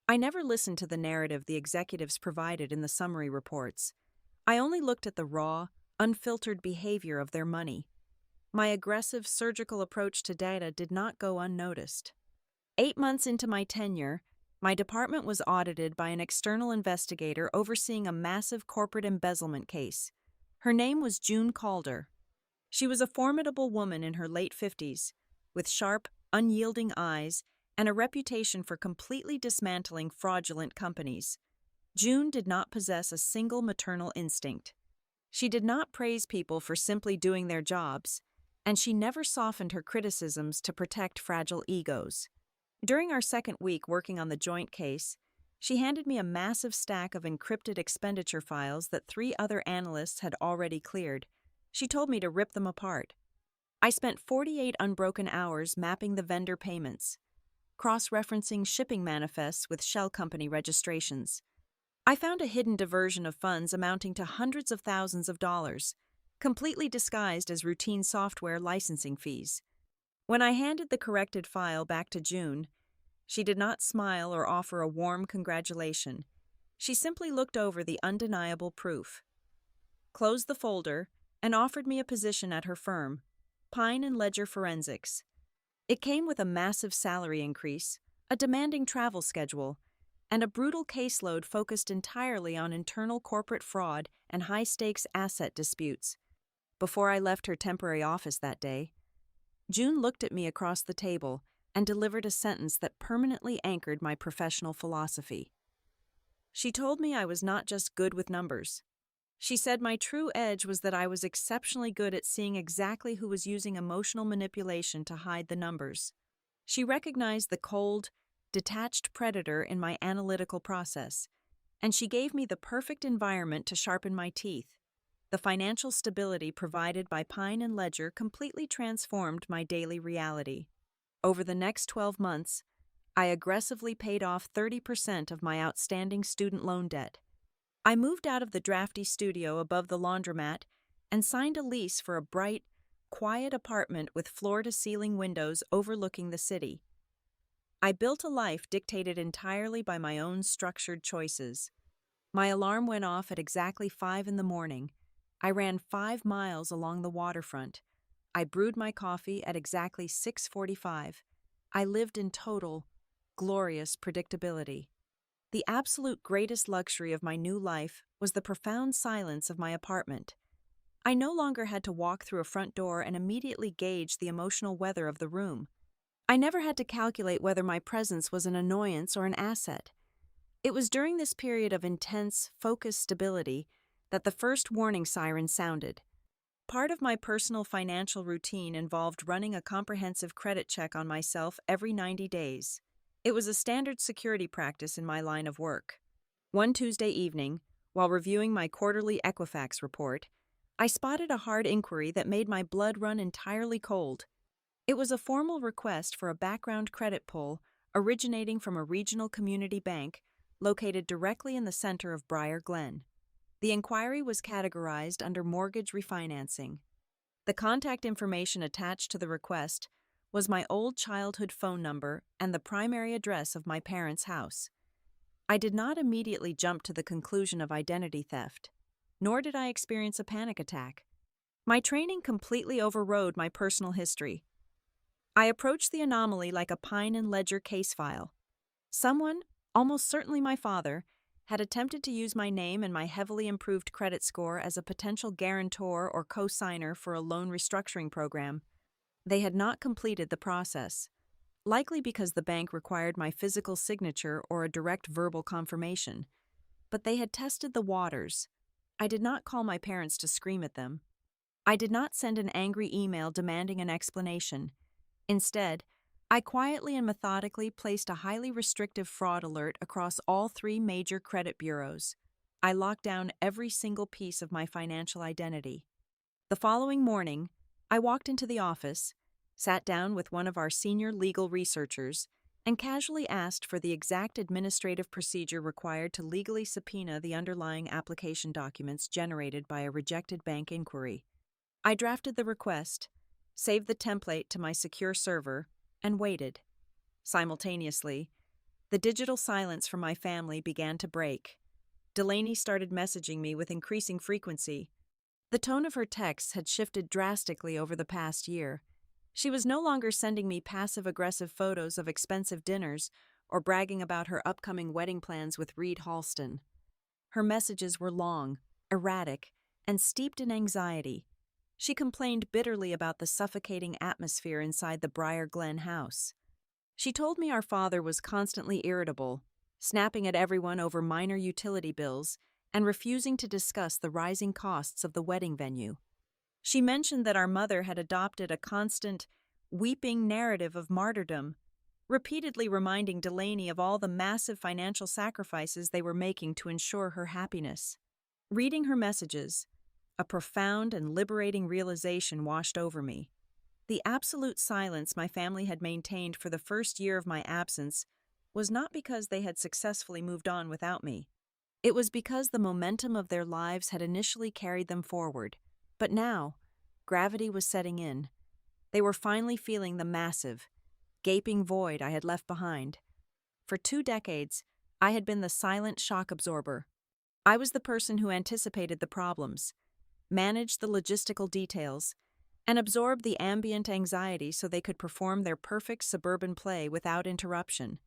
I never listened to the narrative the executives provided in the summary reports. I only looked at the raw, unfiltered behavior of their money. My aggressive, surgical approach to data did not go unnoticed. 8 months into my tenure, my department was audited by an external investigator overseeing a massive corporate embezzlement case. Her name was June Calder. She was a formidable woman in her late 50s, with sharp, unyielding eyes and a reputation for completely dismantling fraudulent companies. June did not possess a single maternal instinct. She did not praise people for simply doing their jobs, and she never softened her criticisms to protect fragile egos. During our second week working on the joint case, she handed me a massive stack of encrypted expenditure files that 3 other analysts had already cleared. She told me to rip them apart. I spent 48 unbroken hours mapping the vendor payments, cross-referencing shipping manifests with shell company registrations. I found a hidden diversion of funds amounting to hundreds of thousands of dollars, completely disguised as routine software licensing fees. When I handed the corrected file back to June, she did not smile or offer a warm congratulation. She simply looked over the undeniable proof, closed the folder, and offered me a position at her firm, Pine and Ledger Forensics. It came with a massive salary increase, a demanding travel schedule, and a brutal caseload focused entirely on internal corporate fraud and high-stakes asset disputes. Before I left her temporary office that day, June looked at me across the table and delivered a sentence that permanently anchored my professional philosophy. She told me I was not just good with numbers. She said my true edge was that I was exceptionally good at seeing exactly who was using emotional manipulation to hide the numbers. She recognized the cold, detached predator in my analytical process, and she gave me the perfect environment to sharpen my teeth. The financial stability provided by Pine and Ledger completely transformed my daily reality. Over the next 12 months, I aggressively paid off 30% of my outstanding student loan debt. I moved out of the drafty studio above the laundromat and signed a lease for a bright, quiet apartment with floor-to-ceiling windows overlooking the city. I built a life dictated entirely by my own structured choices. My alarm went off at exactly 5 in the morning. I ran 5 miles along the waterfront. I brewed my coffee at exactly 6:45. I lived in total, glorious predictability. The absolute greatest luxury of my new life was the profound silence of my apartment. I no longer had to walk through a front door and immediately gauge the emotional weather of the room. I never had to calculate whether my presence was an annoyance or an asset. It was during this period of intense, focused stability that the first warning siren sounded. Part of my personal financial routine involved running a comprehensive credit check on myself every 90 days. It was a standard security practice in my line of work. One Tuesday evening, while reviewing my quarterly Equifax report, I spotted a hard inquiry that made my blood run entirely cold. It was a formal request for a background credit pull originating from a regional community bank located directly in the center of Briar Glen. The inquiry was categorized under mortgage refinancing. The contact information attached to the request was my old childhood phone number and the primary address of my parents' house. I did not immediately jump to the conclusion of identity theft, nor did I experience a panic attack. My training completely overrode my personal history. I approached the anomaly like a Pine and Ledger case file. Someone, almost certainly my father, had attempted to use my name and my heavily improved credit score as a potential guarantor or co-signer for a loan restructuring program. They had not completed the process, likely because the bank required my physical signature or a direct verbal confirmation. But they had tested the waters. I did not call my parents to scream at them. I did not send an angry email demanding an explanation. Instead, I quietly and methodically placed a highly restrictive fraud alert across all 3 major credit bureaus. I locked down every single piece of my financial identity. The following morning, I walked into the office, sat down with one of our senior legal researchers, and casually asked for the exact administrative procedure required to legally subpoena the underlying application documents generated by a rejected bank inquiry. I drafted the request, saved the template to my secure server, and waited. Simultaneously, the digital silence from my family began to break. Delaney started messaging me with increasing frequency. The tone of her texts had shifted drastically over the past year. She was no longer sending me passive-aggressive photos of expensive dinners or bragging about her upcoming wedding plans with Reed Halston. Her messages were long, erratic, and steeped in anxiety. She complained bitterly about the suffocating atmosphere inside the Briar Glen house. She told me our father was constantly irritable, snapping at everyone over minor utility bills and refusing to discuss the rising costs of the wedding venue. She mentioned that our mother had adopted a constant, weeping narrative of martyrdom, repeatedly reminding Delaney of all the massive financial sacrifices they were making to ensure her happiness. Reading her messages, a profound and liberating realization washed over me. The absolute silence my family had maintained for the first year of my absence was not because they had successfully moved on without me. It was because the momentum of their lives had initially carried them forward. But now, gravity was setting in. They were finally feeling the massive, gaping void I had left behind. For 2 decades, I had been the silent shock absorber. I was the person who anticipated the problems, managed the logistical details, and absorbed the ambient anxiety so they could perform their perfect suburban play without interruption.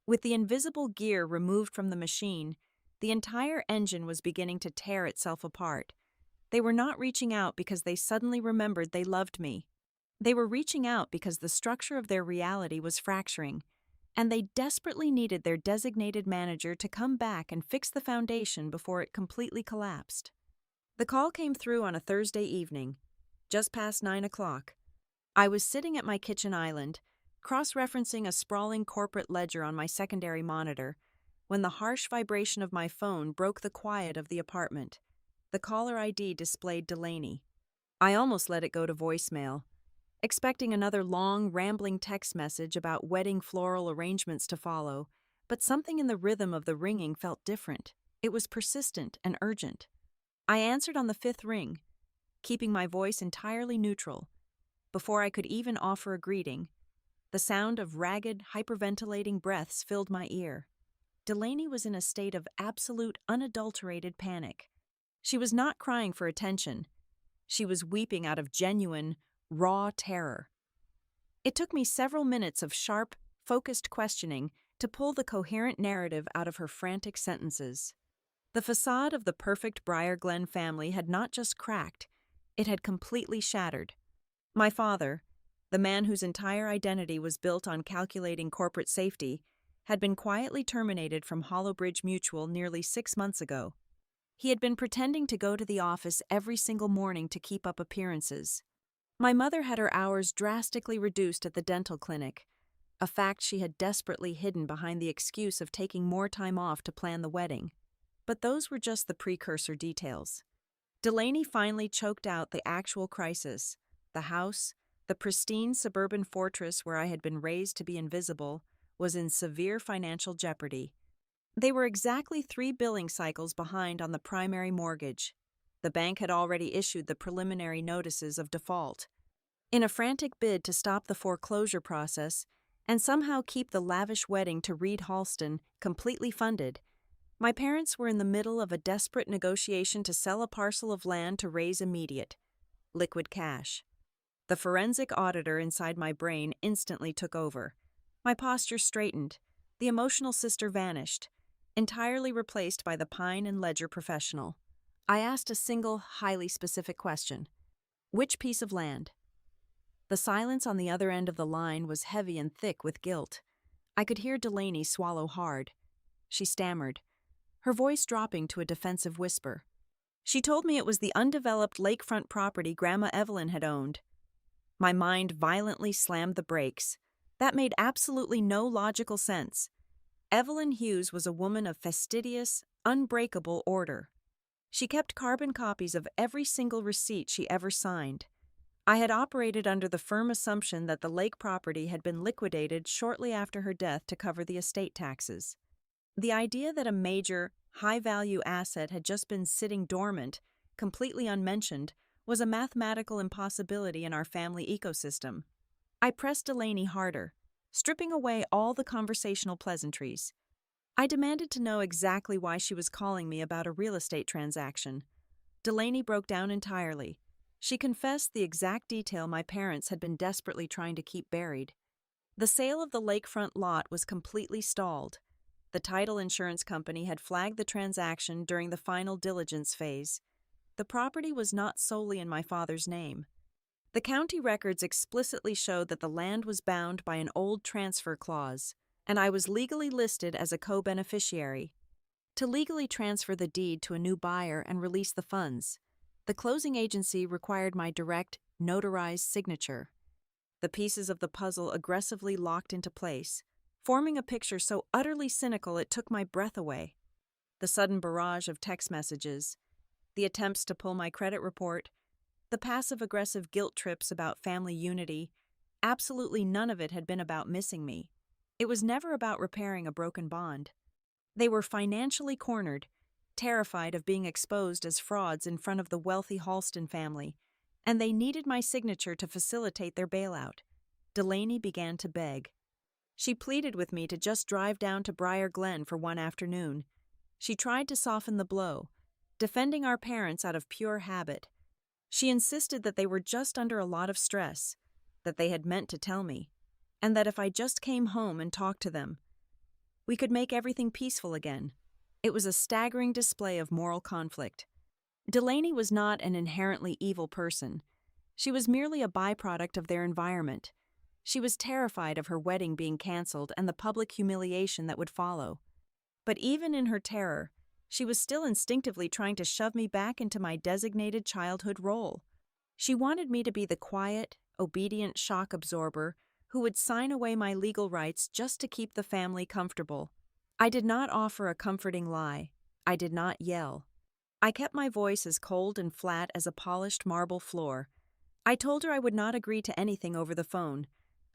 With the invisible gear removed from the machine, the entire engine was beginning to tear itself apart. They were not reaching out because they suddenly remembered they loved me. They were reaching out because the structure of their reality was fracturing, and they desperately needed their designated manager to come back and fix the foundation before it completely collapsed. The call came through on a Thursday evening, just past 9 o'clock. I was sitting at my kitchen island, cross-referencing a sprawling corporate ledger on my secondary monitor, when the harsh vibration of my phone broke the quiet of the apartment. The caller ID displayed Delaney. I almost let it go to voicemail, expecting another long, rambling text message about wedding floral arrangements to follow, but something in the rhythm of the ringing felt different. It was persistent and urgent. I answered on the 5th ring, keeping my voice entirely neutral. Before I could even offer a greeting, the sound of ragged, hyperventilating breaths filled my ear. Delaney was in a state of absolute, unadulterated panic. She was not crying for attention. She was weeping out of genuine, raw terror. It took me several minutes of sharp, focused questioning to pull the coherent narrative out of her frantic sentences. The facade of the perfect Briar Glen family had not just cracked, it had completely shattered. My father, the man whose entire identity was built on calculating corporate safety, had been quietly terminated from Hollowbridge Mutual nearly 6 months ago. He had been pretending to go to the office every single morning to keep up appearances. My mother had her hours drastically reduced at the dental clinic, a fact she had desperately hidden behind the excuse of taking more time off to plan the wedding. But those were just the precursor details. Delaney finally choked out the actual crisis. The house, the pristine suburban fortress where I had been raised to be invisible, was in severe financial jeopardy. They were exactly 3 billing cycles behind on the primary mortgage. The bank had already issued the preliminary notices of default. In a frantic bid to stop the foreclosure process and somehow keep the lavish wedding to Reed Halston completely funded, my parents were in the middle of a desperate negotiation to sell a parcel of land to raise immediate, liquid cash. The forensic auditor inside my brain instantly took over. My posture straightened. The emotional sister vanished, entirely replaced by the Pine and Ledger professional. I asked a single, highly specific question. Which piece of land? The silence on the other end of the line was heavy and thick with guilt. I could hear Delaney swallow hard. She stammered, her voice dropping to a defensive whisper. She told me it was the undeveloped lakefront property Grandma Evelyn had owned. My mind violently slammed the brakes. That made absolutely no logical sense. Evelyn Hughes was a woman of fastidious, unbreakable order. She kept carbon copies of every single receipt she ever signed. I had operated under the firm assumption that the lake property had been liquidated shortly after her death to cover the estate taxes. The idea that a major, high-value asset had just been sitting dormant, completely unmentioned, was a mathematical impossibility in our family ecosystem. I pressed Delaney harder, stripping away all the conversational pleasantries. I demanded to know exactly why she was calling me about a real estate transaction. Delaney broke down entirely. She confessed the exact detail my parents had been desperately trying to keep buried. The sale of the lakefront lot was completely stalled. The title insurance company had flagged the transaction during the final diligence phase. The property was not solely in my father's name. The county records explicitly showed that the land was bound by an old transfer clause, and I was legally listed as a co-beneficiary. To legally transfer the deed to a new buyer and release the funds, the closing agency required my direct, notarized signature. The pieces of the puzzle aggressively locked into place, forming a picture so utterly cynical it took my breath away. The sudden barrage of text messages, the attempts to pull my credit report, the passive-aggressive guilt trips about family unity, absolutely none of it had been about missing me. It was never about repairing a broken bond. They were financially cornered, terrified of being exposed as frauds in front of the wealthy Halston family, and they needed my signature to facilitate their bailout. Delaney began to beg. She pleaded with me to just drive down to Briar Glen for one afternoon. She tried to soften the blow, defending our parents out of pure habit. She insisted that they were just under a lot of stress, that they had meant to tell me, and that if I just came home and talked to them, we could make everything peaceful again. It was a staggering display of moral conflict. Delaney was not an inherently evil person. She was merely a byproduct of their environment. She was terrified of her wedding being canceled and the public humiliation that would follow. But even in her terror, she was still instinctively trying to shove me back into my designated childhood role. She wanted me to be the quiet, obedient shock absorber who would sign away my legal rights just to keep the family comfortable. I did not offer a comforting lie. I did not yell. I kept my voice as cold and flat as a polished marble floor. I told her I would not agree to anything over the phone.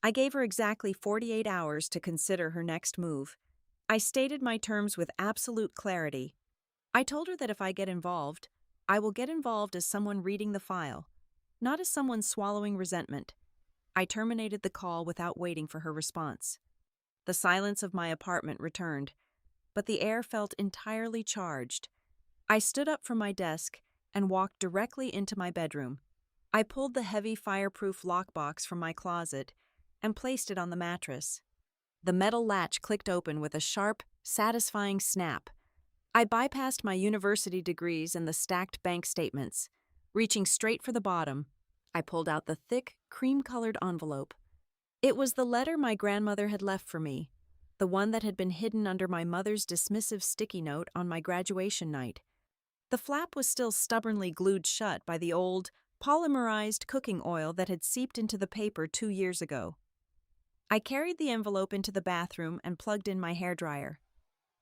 I gave her exactly 48 hours to consider her next move. I stated my terms with absolute clarity. I told her that if I get involved, I will get involved as someone reading the file, not as someone swallowing resentment. I terminated the call without waiting for her response. The silence of my apartment returned, but the air felt entirely charged. I stood up from my desk and walked directly into my bedroom. I pulled the heavy fireproof lockbox from my closet and placed it on the mattress. The metal latch clicked open with a sharp, satisfying snap. I bypassed my university degrees and the stacked bank statements. Reaching straight for the bottom, I pulled out the thick, cream-colored envelope. It was the letter my grandmother had left for me, the one that had been hidden under my mother's dismissive sticky note on my graduation night. The flap was still stubbornly glued shut by the old, polymerized cooking oil that had seeped into the paper 2 years ago. I carried the envelope into the bathroom and plugged in my hairdryer.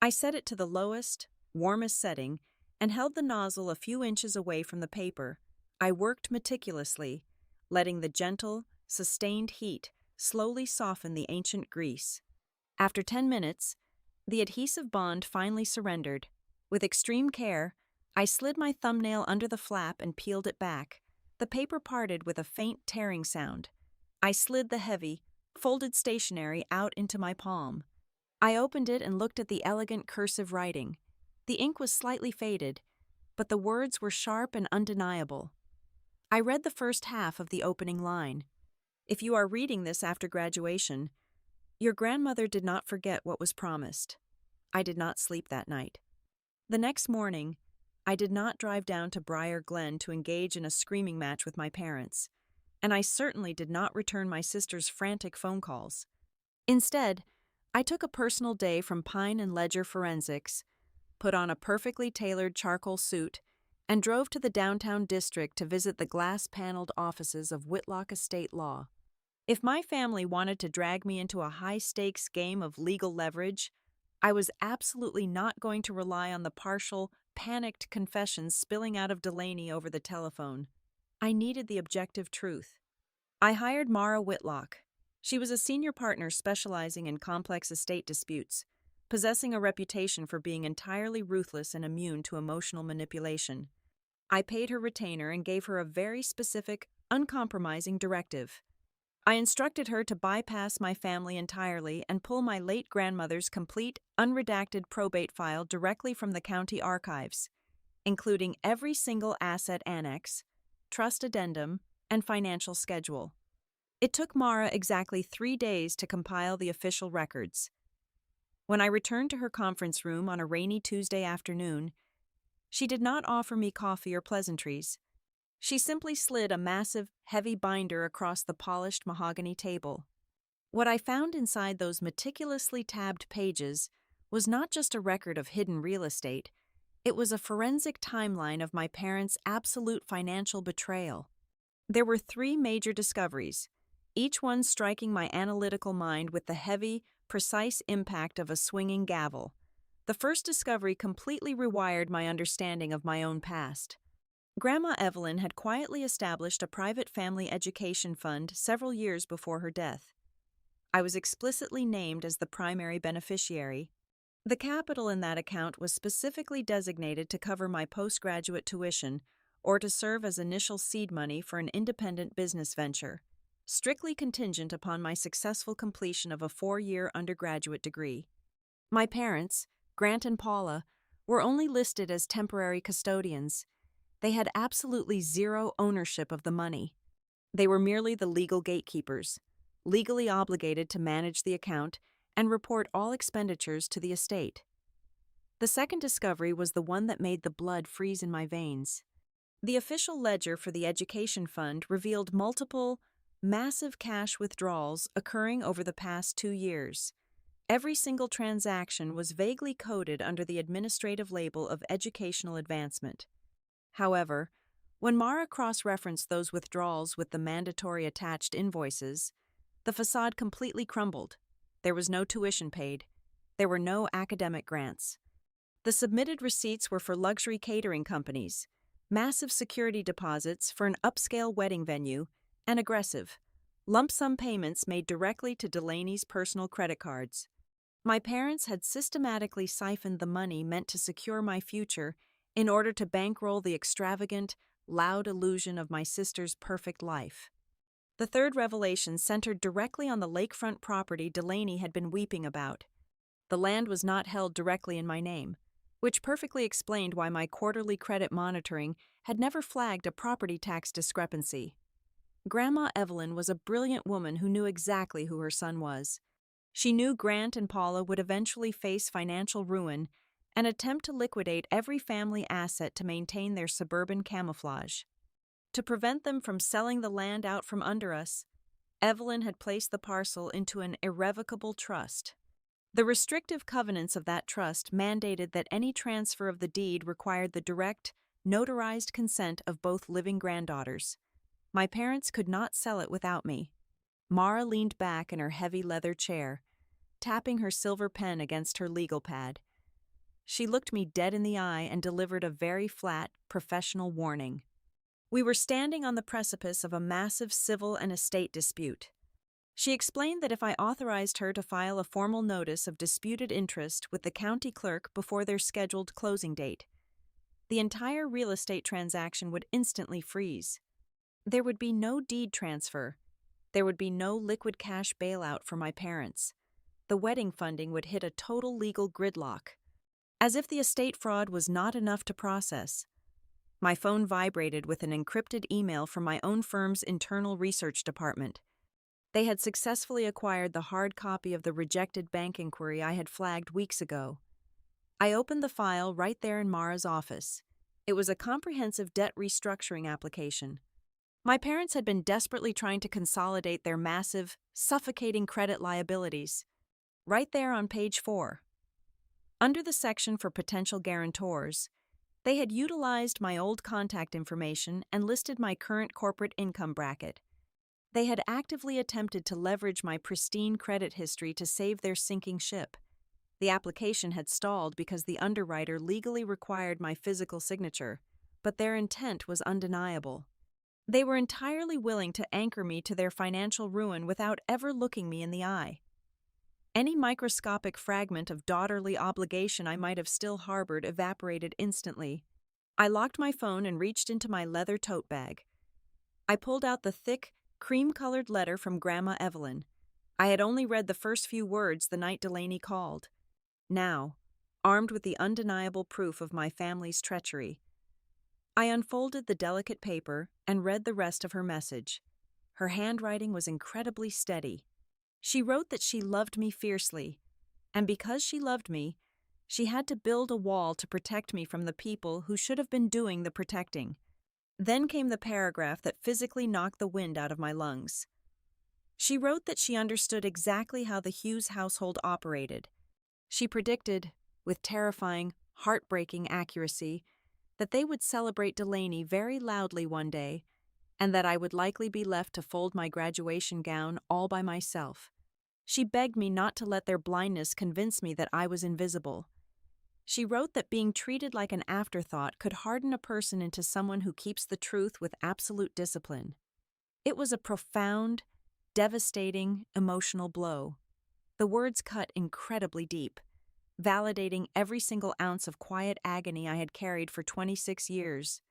I set it to the lowest, warmest setting and held the nozzle a few inches away from the paper. I worked meticulously, letting the gentle, sustained heat slowly soften the ancient grease. After 10 minutes, the adhesive bond finally surrendered. With extreme care, I slid my thumbnail under the flap and peeled it back. The paper parted with a faint tearing sound. I slid the heavy, folded stationery out into my palm. I opened it and looked at the elegant cursive writing. The ink was slightly faded, but the words were sharp and undeniable. I read the first half of the opening line. If you are reading this after graduation, your grandmother did not forget what was promised. I did not sleep that night. The next morning, I did not drive down to Briar Glen to engage in a screaming match with my parents, and I certainly did not return my sister's frantic phone calls. Instead, I took a personal day from Pine and Ledger Forensics, put on a perfectly tailored charcoal suit, and drove to the downtown district to visit the glass-paneled offices of Whitlock Estate Law. If my family wanted to drag me into a high-stakes game of legal leverage, I was absolutely not going to rely on the partial, panicked confessions spilling out of Delaney over the telephone. I needed the objective truth. I hired Mara Whitlock. She was a senior partner specializing in complex estate disputes, possessing a reputation for being entirely ruthless and immune to emotional manipulation. I paid her retainer and gave her a very specific, uncompromising directive. I instructed her to bypass my family entirely and pull my late grandmother's complete, unredacted probate file directly from the county archives, including every single asset annex, trust addendum, and financial schedule. It took Mara exactly 3 days to compile the official records. When I returned to her conference room on a rainy Tuesday afternoon, she did not offer me coffee or pleasantries. She simply slid a massive, heavy binder across the polished mahogany table. What I found inside those meticulously tabbed pages was not just a record of hidden real estate, it was a forensic timeline of my parents' absolute financial betrayal. There were 3 major discoveries, each one striking my analytical mind with the heavy, precise impact of a swinging gavel. The first discovery completely rewired my understanding of my own past. Grandma Evelyn had quietly established a private family education fund several years before her death. I was explicitly named as the primary beneficiary. The capital in that account was specifically designated to cover my postgraduate tuition or to serve as initial seed money for an independent business venture, strictly contingent upon my successful completion of a 4-year undergraduate degree. My parents, Grant and Paula, were only listed as temporary custodians. They had absolutely zero ownership of the money. They were merely the legal gatekeepers, legally obligated to manage the account and report all expenditures to the estate. The second discovery was the one that made the blood freeze in my veins. The official ledger for the education fund revealed multiple, massive cash withdrawals occurring over the past 2 years. Every single transaction was vaguely coded under the administrative label of educational advancement. However, when Mara cross-referenced those withdrawals with the mandatory attached invoices, the facade completely crumbled. There was no tuition paid. There were no academic grants. The submitted receipts were for luxury catering companies, massive security deposits for an upscale wedding venue, and aggressive, lump sum payments made directly to Delaney's personal credit cards. My parents had systematically siphoned the money meant to secure my future in order to bankroll the extravagant, loud illusion of my sister's perfect life. The third revelation centered directly on the lakefront property Delaney had been weeping about. The land was not held directly in my name, which perfectly explained why my quarterly credit monitoring had never flagged a property tax discrepancy. Grandma Evelyn was a brilliant woman who knew exactly who her son was. She knew Grant and Paula would eventually face financial ruin and attempt to liquidate every family asset to maintain their suburban camouflage. To prevent them from selling the land out from under us, Evelyn had placed the parcel into an irrevocable trust. The restrictive covenants of that trust mandated that any transfer of the deed required the direct, notarized consent of both living granddaughters. My parents could not sell it without me. Mara leaned back in her heavy leather chair, tapping her silver pen against her legal pad. She looked me dead in the eye and delivered a very flat, professional warning. We were standing on the precipice of a massive civil and estate dispute. She explained that if I authorized her to file a formal notice of disputed interest with the county clerk before their scheduled closing date, the entire real estate transaction would instantly freeze. There would be no deed transfer. There would be no liquid cash bailout for my parents. The wedding funding would hit a total legal gridlock. As if the estate fraud was not enough to process, my phone vibrated with an encrypted email from my own firm's internal research department. They had successfully acquired the hard copy of the rejected bank inquiry I had flagged weeks ago. I opened the file right there in Mara's office. It was a comprehensive debt restructuring application. My parents had been desperately trying to consolidate their massive, suffocating credit liabilities. Right there on page 4. Under the section for potential guarantors, they had utilized my old contact information and listed my current corporate income bracket. They had actively attempted to leverage my pristine credit history to save their sinking ship. The application had stalled because the underwriter legally required my physical signature, but their intent was undeniable. They were entirely willing to anchor me to their financial ruin without ever looking me in the eye. Any microscopic fragment of daughterly obligation I might have still harbored evaporated instantly. I locked my phone and reached into my leather tote bag. I pulled out the thick, cream-colored letter from Grandma Evelyn. I had only read the first few words the night Delaney called. Now, armed with the undeniable proof of my family's treachery, I unfolded the delicate paper and read the rest of her message. Her handwriting was incredibly steady. She wrote that she loved me fiercely, and because she loved me, she had to build a wall to protect me from the people who should have been doing the protecting. Then came the paragraph that physically knocked the wind out of my lungs. She wrote that she understood exactly how the Hughes household operated. She predicted, with terrifying, heartbreaking accuracy, that they would celebrate Delaney very loudly one day, and that I would likely be left to fold my graduation gown all by myself. She begged me not to let their blindness convince me that I was invisible. She wrote that being treated like an afterthought could harden a person into someone who keeps the truth with absolute discipline. It was a profound, devastating, emotional blow. The words cut incredibly deep, validating every single ounce of quiet agony I had carried for 26 years.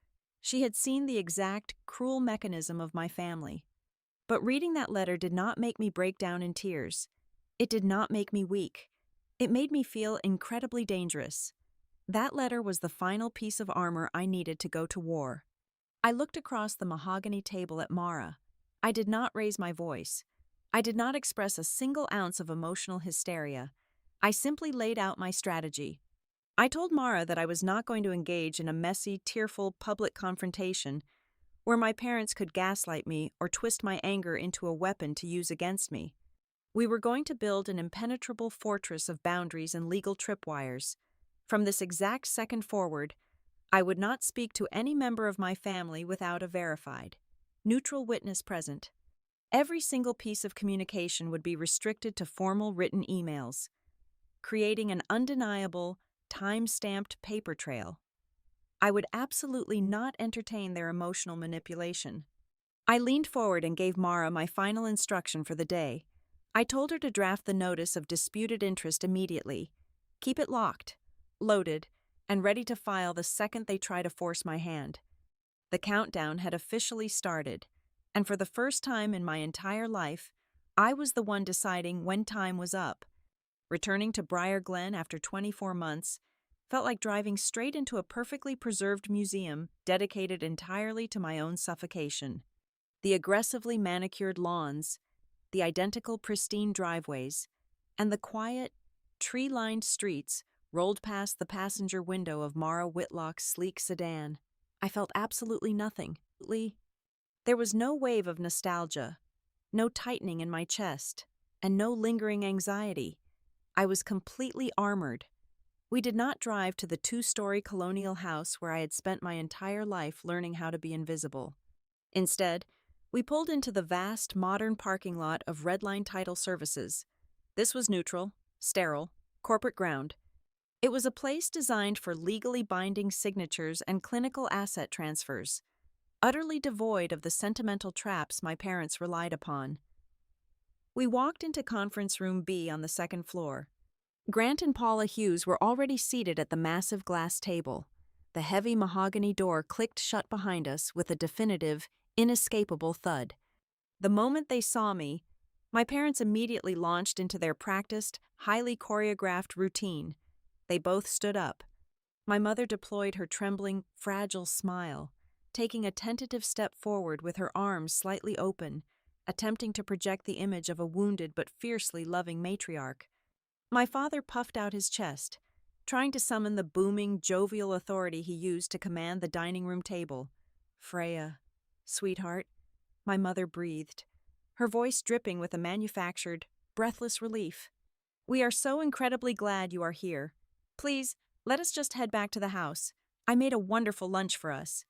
She had seen the exact, cruel mechanism of my family. But reading that letter did not make me break down in tears. It did not make me weak. It made me feel incredibly dangerous. That letter was the final piece of armor I needed to go to war. I looked across the mahogany table at Mara. I did not raise my voice. I did not express a single ounce of emotional hysteria. I simply laid out my strategy. I told Mara that I was not going to engage in a messy, tearful public confrontation where my parents could gaslight me or twist my anger into a weapon to use against me. We were going to build an impenetrable fortress of boundaries and legal tripwires. From this exact second forward, I would not speak to any member of my family without a verified, neutral witness present. Every single piece of communication would be restricted to formal written emails, creating an undeniable, time-stamped paper trail. I would absolutely not entertain their emotional manipulation. I leaned forward and gave Mara my final instruction for the day. I told her to draft the notice of disputed interest immediately, keep it locked, loaded, and ready to file the second they try to force my hand. The countdown had officially started, and for the first time in my entire life, I was the one deciding when time was up. Returning to Briar Glen after 24 months felt like driving straight into a perfectly preserved museum dedicated entirely to my own suffocation. The aggressively manicured lawns, the identical pristine driveways, and the quiet, tree-lined streets rolled past the passenger window of Mara Whitlock's sleek sedan. I felt absolutely nothing. There was no wave of nostalgia, no tightening in my chest, and no lingering anxiety. I was completely armored. We did not drive to the 2-story colonial house where I had spent my entire life learning how to be invisible. Instead, we pulled into the vast, modern parking lot of Redline Title Services. This was neutral, sterile, corporate ground. It was a place designed for legally binding signatures and clinical asset transfers, utterly devoid of the sentimental traps my parents relied upon. We walked into Conference Room B on the second floor. Grant and Paula Hughes were already seated at the massive glass table. The heavy mahogany door clicked shut behind us with a definitive, inescapable thud. The moment they saw me, my parents immediately launched into their practiced, highly choreographed routine. They both stood up. My mother deployed her trembling, fragile smile, taking a tentative step forward with her arms slightly open, attempting to project the image of a wounded but fiercely loving matriarch. My father puffed out his chest, trying to summon the booming, jovial authority he used to command the dining room table. "Freya, sweetheart," my mother breathed, her voice dripping with a manufactured, breathless relief. "We are so incredibly glad you are here. Please, let us just head back to the house. I made a wonderful lunch for us.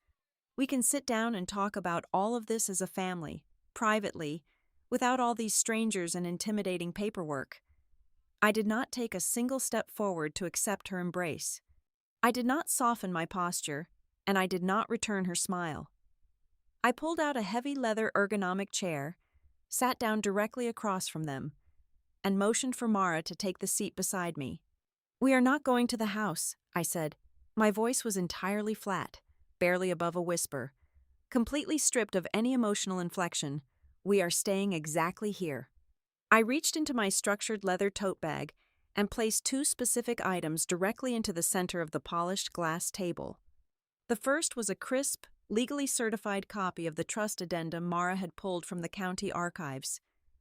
We can sit down and talk about all of this as a family, privately, without all these strangers and intimidating paperwork." I did not take a single step forward to accept her embrace. I did not soften my posture, and I did not return her smile. I pulled out a heavy leather ergonomic chair, sat down directly across from them, and motioned for Mara to take the seat beside me. "We are not going to the house," I said. My voice was entirely flat, barely above a whisper, completely stripped of any emotional inflection. "We are staying exactly here." I reached into my structured leather tote bag and placed two specific items directly into the center of the polished glass table. The first was a crisp, legally certified copy of the trust addendum Mara had pulled from the county archives.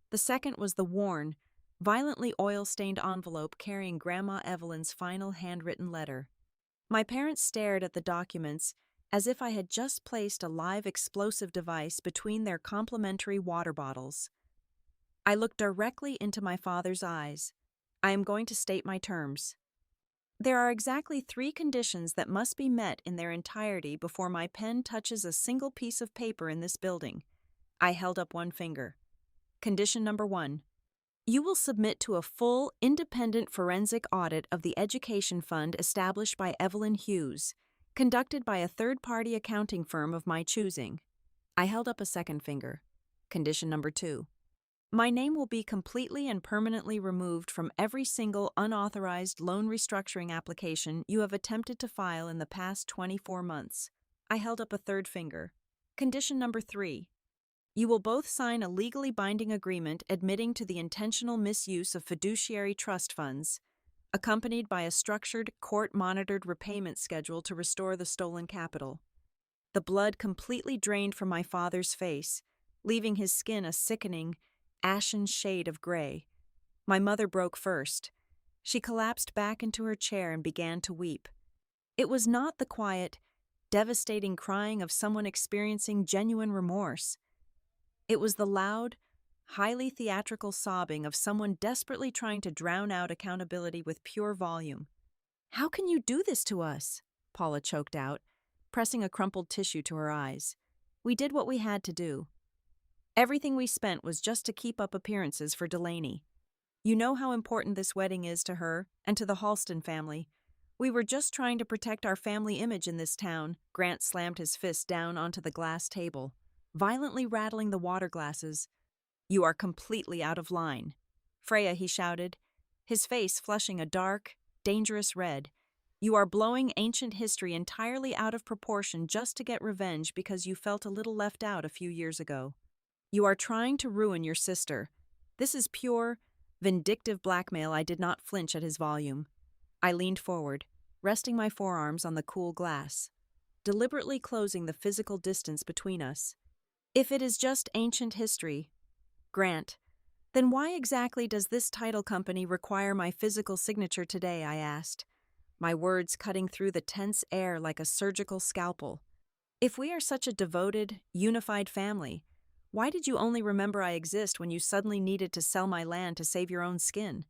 The second was the worn, violently oil-stained envelope carrying Grandma Evelyn's final handwritten letter. My parents stared at the documents as if I had just placed a live explosive device between their complimentary water bottles. I looked directly into my father's eyes. "I am going to state my terms. There are exactly 3 conditions that must be met in their entirety before my pen touches a single piece of paper in this building." I held up one finger. "Condition number 1. You will submit to a full, independent forensic audit of the education fund established by Evelyn Hughes, conducted by a third-party accounting firm of my choosing." I held up a second finger. "Condition number 2. My name will be completely and permanently removed from every single unauthorized loan restructuring application you have attempted to file in the past 24 months. I held up a third finger. "Condition number 3. You will both sign a legally binding agreement admitting to the intentional misuse of fiduciary trust funds, accompanied by a structured, court-monitored repayment schedule to restore the stolen capital." The blood completely drained from my father's face, leaving his skin a sickening, ashen shade of gray. My mother broke first. She collapsed back into her chair and began to weep. It was not the quiet, devastating crying of someone experiencing genuine remorse. It was the loud, highly theatrical sobbing of someone desperately trying to drown out accountability with pure volume. "How can you do this to us?" Paula choked out, pressing a crumpled tissue to her eyes. "We did what we had to do. Everything we spent was just to keep up appearances for Delaney. You know how important this wedding is to her and to the Halston family. We were just trying to protect our family image in this town." Grant slammed his fist down onto the glass table, violently rattling the water glasses. "You are completely out of line." "Freya," he shouted, his face flushing a dark, dangerous red. "You are blowing ancient history entirely out of proportion just to get revenge because you felt a little left out a few years ago. You are trying to ruin your sister. This is pure, vindictive blackmail." I did not flinch at his volume. I leaned forward, resting my forearms on the cool glass, deliberately closing the physical distance between us. "If it is just ancient history, Grant, then why exactly does this title company require my physical signature today?" I asked, my words cutting through the tense air like a surgical scalpel. "If we are such a devoted, unified family, why did you only remember I exist when you suddenly needed to sell my land to save your own skin?"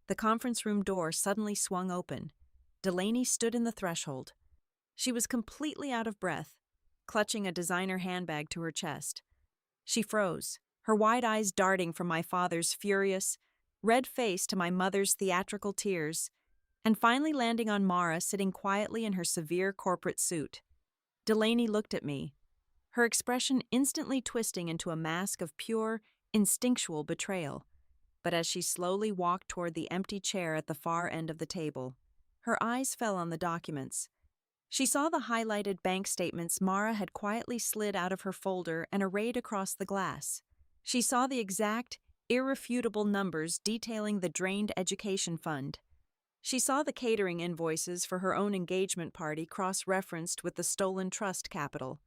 The conference room door suddenly swung open. Delaney stood in the threshold. She was completely out of breath, clutching a designer handbag to her chest. She froze, her wide eyes darting from my father's furious, red face to my mother's theatrical tears, and finally landing on Mara sitting quietly in her severe corporate suit. Delaney looked at me, her expression instantly twisting into a mask of pure, instinctual betrayal. But as she slowly walked toward the empty chair at the far end of the table, her eyes fell on the documents. She saw the highlighted bank statements Mara had quietly slid out of her folder and arrayed across the glass. She saw the exact, irrefutable numbers detailing the drained education fund. She saw the catering invoices for her own engagement party cross-referenced with the stolen trust capital.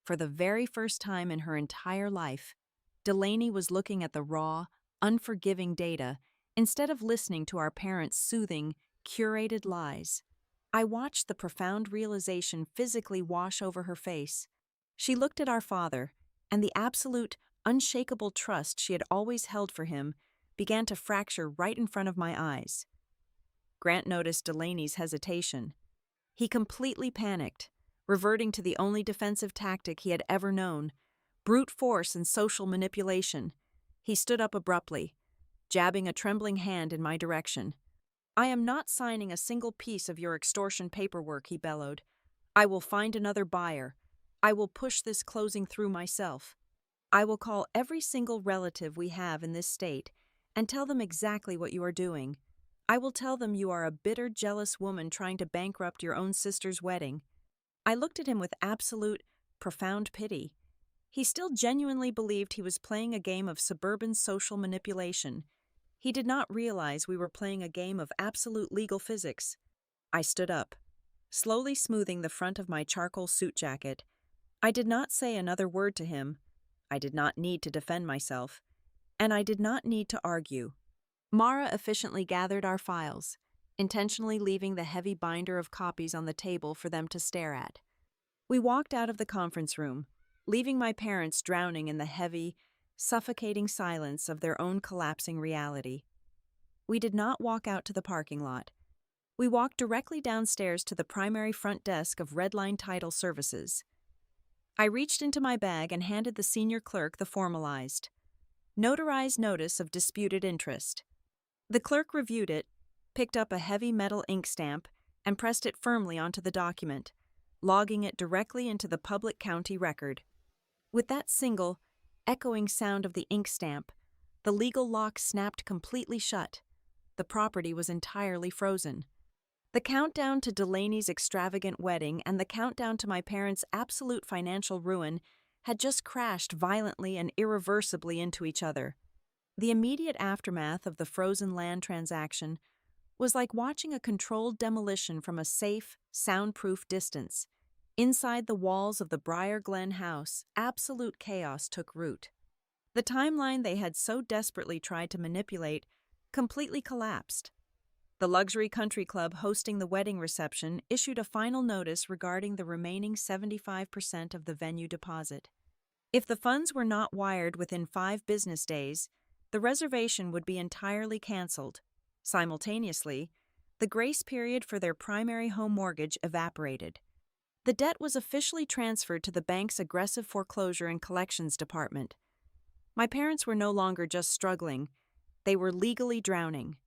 For the very first time in her entire life, Delaney was looking at the raw, unforgiving data instead of listening to our parents' soothing, curated lies. I watched the profound realization physically wash over her face. She looked at our father, and the absolute, unshakable trust she had always held for him began to fracture right in front of my eyes. Grant noticed Delaney's hesitation. He completely panicked, reverting to the only defensive tactic he had ever known, brute force and social manipulation. He stood up abruptly, jabbing a trembling hand in my direction. "I am not signing a single piece of your extortion paperwork," he bellowed. "I will find another buyer. I will push this closing through myself. I will call every single relative we have in this state and tell them exactly what you are doing. I will tell them you are a bitter, jealous woman trying to bankrupt your own sister's wedding. I looked at him with absolute, profound pity. He still genuinely believed he was playing a game of suburban social manipulation. He did not realize we were playing a game of absolute legal physics. I stood up, slowly smoothing the front of my charcoal suit jacket. I did not say another word to him. I did not need to defend myself, and I did not need to argue. Mara efficiently gathered our files, intentionally leaving the heavy binder of copies on the table for them to stare at. We walked out of the conference room, leaving my parents drowning in the heavy, suffocating silence of their own collapsing reality. We did not walk out to the parking lot. We walked directly downstairs to the primary front desk of Redline Title Services. I reached into my bag and handed the senior clerk the formalized, notarized notice of disputed interest. The clerk reviewed it, picked up a heavy metal ink stamp, and pressed it firmly onto the document, logging it directly into the public county record. With that single, echoing sound of the ink stamp, the legal lock snapped completely shut. The property was entirely frozen. The countdown to Delaney's extravagant wedding and the countdown to my parents' absolute financial ruin had just crashed violently and irreversibly into each other. The immediate aftermath of the frozen land transaction was like watching a controlled demolition from a safe, soundproof distance. Inside the walls of the Briar Glen house, absolute chaos took root. The timeline they had so desperately tried to manipulate completely collapsed. The luxury country club hosting the wedding reception issued a final notice regarding the remaining 75% of the venue deposit. If the funds were not wired within 5 business days, the reservation would be entirely canceled. Simultaneously, the grace period for their primary home mortgage evaporated. The debt was officially transferred to the bank's aggressive foreclosure and collections department. My parents were no longer just struggling, they were legally drowning.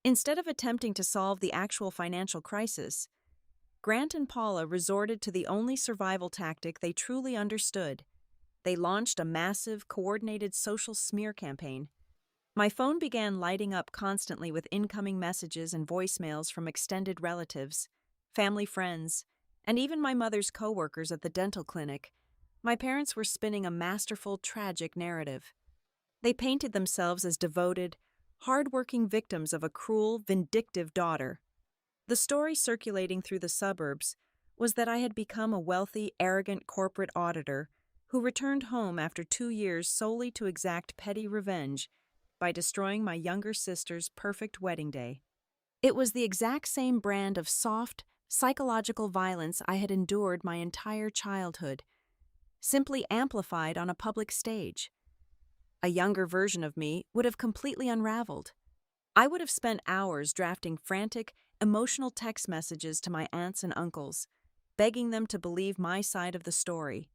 Instead of attempting to solve the actual financial crisis, Grant and Paula resorted to the only survival tactic they truly understood. They launched a massive, coordinated social smear campaign. My phone began lighting up constantly with incoming messages and voicemails from extended relatives, family friends, and even my mother's coworkers at the dental clinic. My parents were spinning a masterful, tragic narrative. They painted themselves as devoted, hard-working victims of a cruel, vindictive daughter. The story circulating through the suburbs was that I had become a wealthy, arrogant corporate auditor who returned home after 2 years solely to exact petty revenge by destroying my younger sister's perfect wedding day. It was the exact same brand of soft, psychological violence I had endured my entire childhood, simply amplified on a public stage. A younger version of me would have completely unraveled. I would have spent hours drafting frantic, emotional text messages to my aunts and uncles, begging them to believe my side of the story.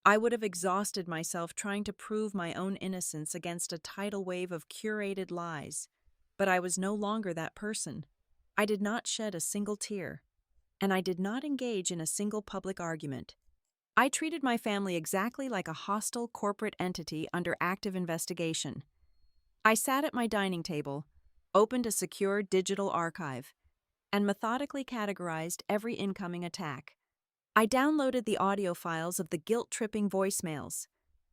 I would have exhausted myself trying to prove my own innocence against a tidal wave of curated lies. But I was no longer that person. I did not shed a single tear, and I did not engage in a single public argument. I treated my family exactly like a hostile corporate entity under active investigation. I sat at my dining table, opened a secure digital archive, and methodically categorized every incoming attack. I downloaded the audio files of the guilt-tripping voicemails.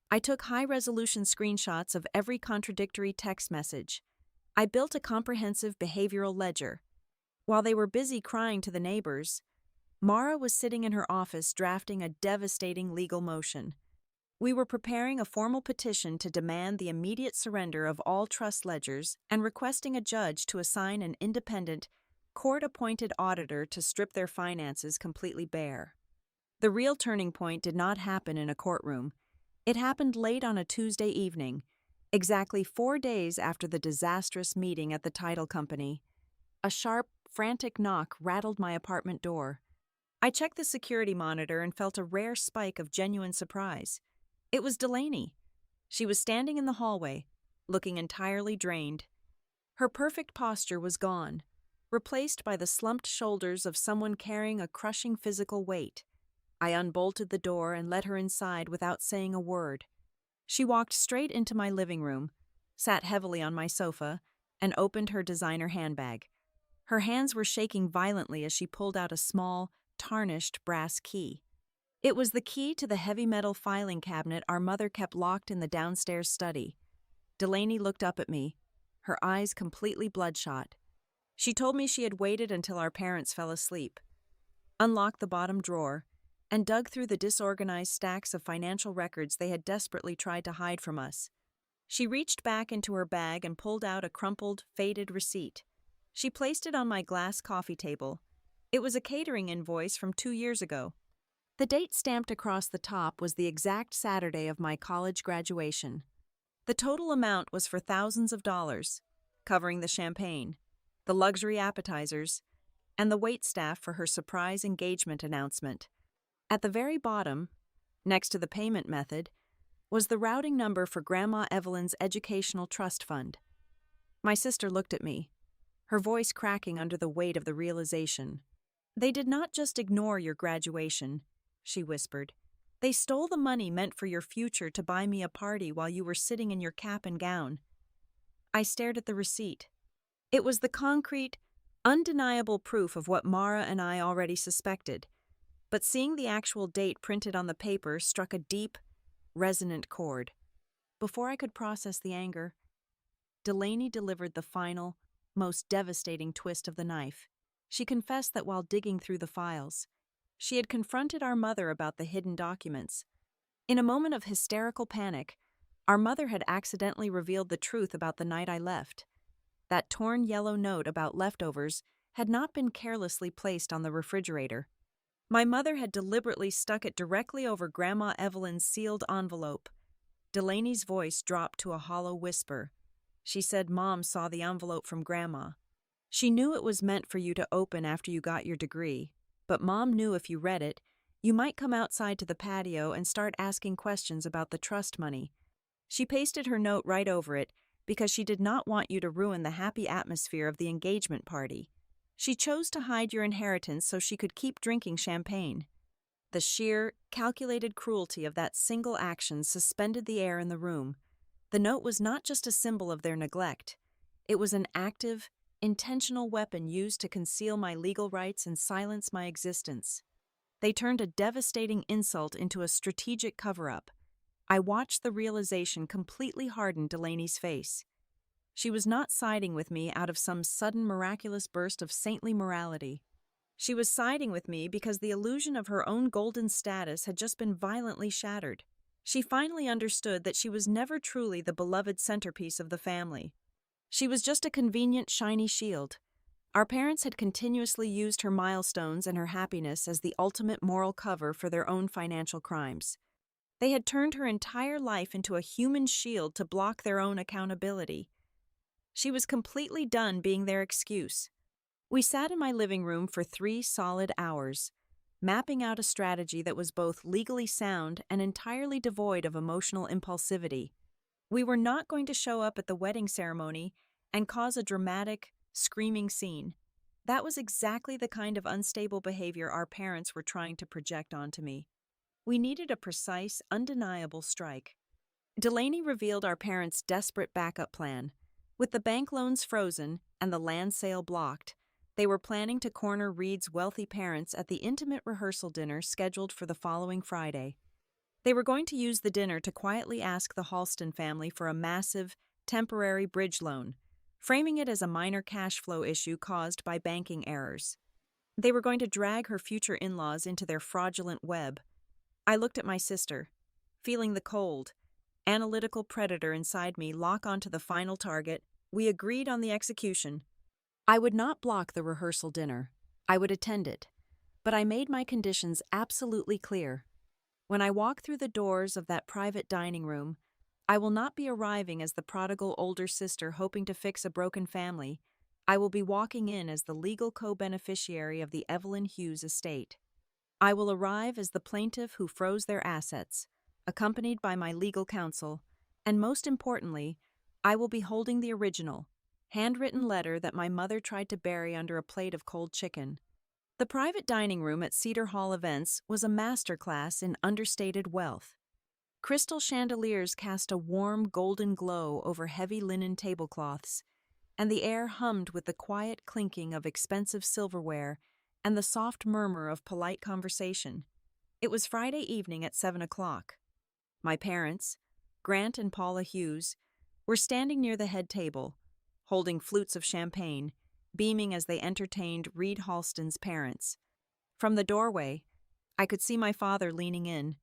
I took high-resolution screenshots of every contradictory text message. I built a comprehensive behavioral ledger. While they were busy crying to the neighbors, Mara was sitting in her office drafting a devastating legal motion. We were preparing a formal petition to demand the immediate surrender of all trust ledgers and requesting a judge to assign an independent, court-appointed auditor to strip their finances completely bare. The real turning point did not happen in a courtroom. It happened late on a Tuesday evening, exactly 4 days after the disastrous meeting at the title company. A sharp, frantic knock rattled my apartment door. I checked the security monitor and felt a rare spike of genuine surprise. It was Delaney. She was standing in the hallway, looking entirely drained. Her perfect posture was gone, replaced by the slumped shoulders of someone carrying a crushing physical weight. I unbolted the door and let her inside without saying a word. She walked straight into my living room, sat heavily on my sofa, and opened her designer handbag. Her hands were shaking violently as she pulled out a small, tarnished brass key. It was the key to the heavy metal filing cabinet our mother kept locked in the downstairs study. Delaney looked up at me, her eyes completely bloodshot. She told me she had waited until our parents fell asleep, unlocked the bottom drawer, and dug through the disorganized stacks of financial records they had desperately tried to hide from us. She reached back into her bag and pulled out a crumpled, faded receipt. She placed it on my glass coffee table. It was a catering invoice from 2 years ago. The date stamped across the top was the exact Saturday of my college graduation. The total amount was for thousands of dollars, covering the champagne, the luxury appetizers, and the waitstaff for her surprise engagement announcement. At the very bottom, next to the payment method, was the routing number for Grandma Evelyn's educational trust fund. My sister looked at me, her voice cracking under the weight of the realization. "They did not just ignore your graduation," she whispered. "They stole the money meant for your future to buy me a party while you were sitting in your cap and gown." I stared at the receipt. It was the concrete, undeniable proof of what Mara and I already suspected, but seeing the actual date printed on the paper struck a deep, resonant chord. Before I could process the anger, Delaney delivered the final, most devastating twist of the knife. She confessed that while digging through the files, she had confronted our mother about the hidden documents. In a moment of hysterical panic, our mother had accidentally revealed the truth about the night I left. That torn yellow note about leftovers had not been carelessly placed on the refrigerator. My mother had deliberately stuck it directly over Grandma Evelyn's sealed envelope. Delaney's voice dropped to a hollow whisper. She said Mom saw the envelope from Grandma. She knew it was meant for you to open after you got your degree, but Mom knew if you read it, you might come outside to the patio and start asking questions about the trust money. She pasted her note right over it because she did not want you to ruin the happy atmosphere of the engagement party. She chose to hide your inheritance so she could keep drinking champagne. The sheer, calculated cruelty of that single action suspended the air in the room. The note was not just a symbol of their neglect. It was an active, intentional weapon used to conceal my legal rights and silence my existence. They turned a devastating insult into a strategic cover-up. I watched the realization completely harden Delaney's face. She was not siding with me out of some sudden miraculous burst of saintly morality. She was siding with me because the illusion of her own golden status had just been violently shattered. She finally understood that she was never truly the beloved centerpiece of the family. She was just a convenient, shiny shield. Our parents had continuously used her milestones and her happiness as the ultimate moral cover for their own financial crimes. They had turned her entire life into a human shield to block their own accountability. She was completely done being their excuse. We sat in my living room for 3 solid hours, mapping out a strategy that was both legally sound and entirely devoid of emotional impulsivity. We were not going to show up at the wedding ceremony and cause a dramatic, screaming scene. That was exactly the kind of unstable behavior our parents were trying to project onto me. We needed a precise, undeniable strike. Delaney revealed our parents' desperate backup plan. With the bank loans frozen and the land sale blocked, they were planning to corner Reed's wealthy parents at the intimate rehearsal dinner scheduled for the following Friday. They were going to use the dinner to quietly ask the Halston family for a massive, temporary bridge loan, framing it as a minor cash flow issue caused by banking errors. They were going to drag her future in-laws into their fraudulent web. I looked at my sister, feeling the cold, analytical predator inside me lock onto the final target. We agreed on the execution. I would not block the rehearsal dinner. I would attend it. But I made my conditions absolutely clear. When I walk through the doors of that private dining room, I will not be arriving as the prodigal older sister hoping to fix a broken family. I will be walking in as the legal co-beneficiary of the Evelyn Hughes estate. I will arrive as the plaintiff who froze their assets, accompanied by my legal counsel, and most importantly, I will be holding the original, handwritten letter that my mother tried to bury under a plate of cold chicken. The private dining room at Cedar Hall Events was a masterclass in understated wealth. Crystal chandeliers cast a warm golden glow over heavy linen tablecloths, and the air hummed with the quiet clinking of expensive silverware and the soft murmur of polite conversation. It was Friday evening at 7 o'clock. My parents, Grant and Paula Hughes, were standing near the head table, holding flutes of champagne, beaming as they entertained Reed Halston's parents. From the doorway, I could see my father leaning in,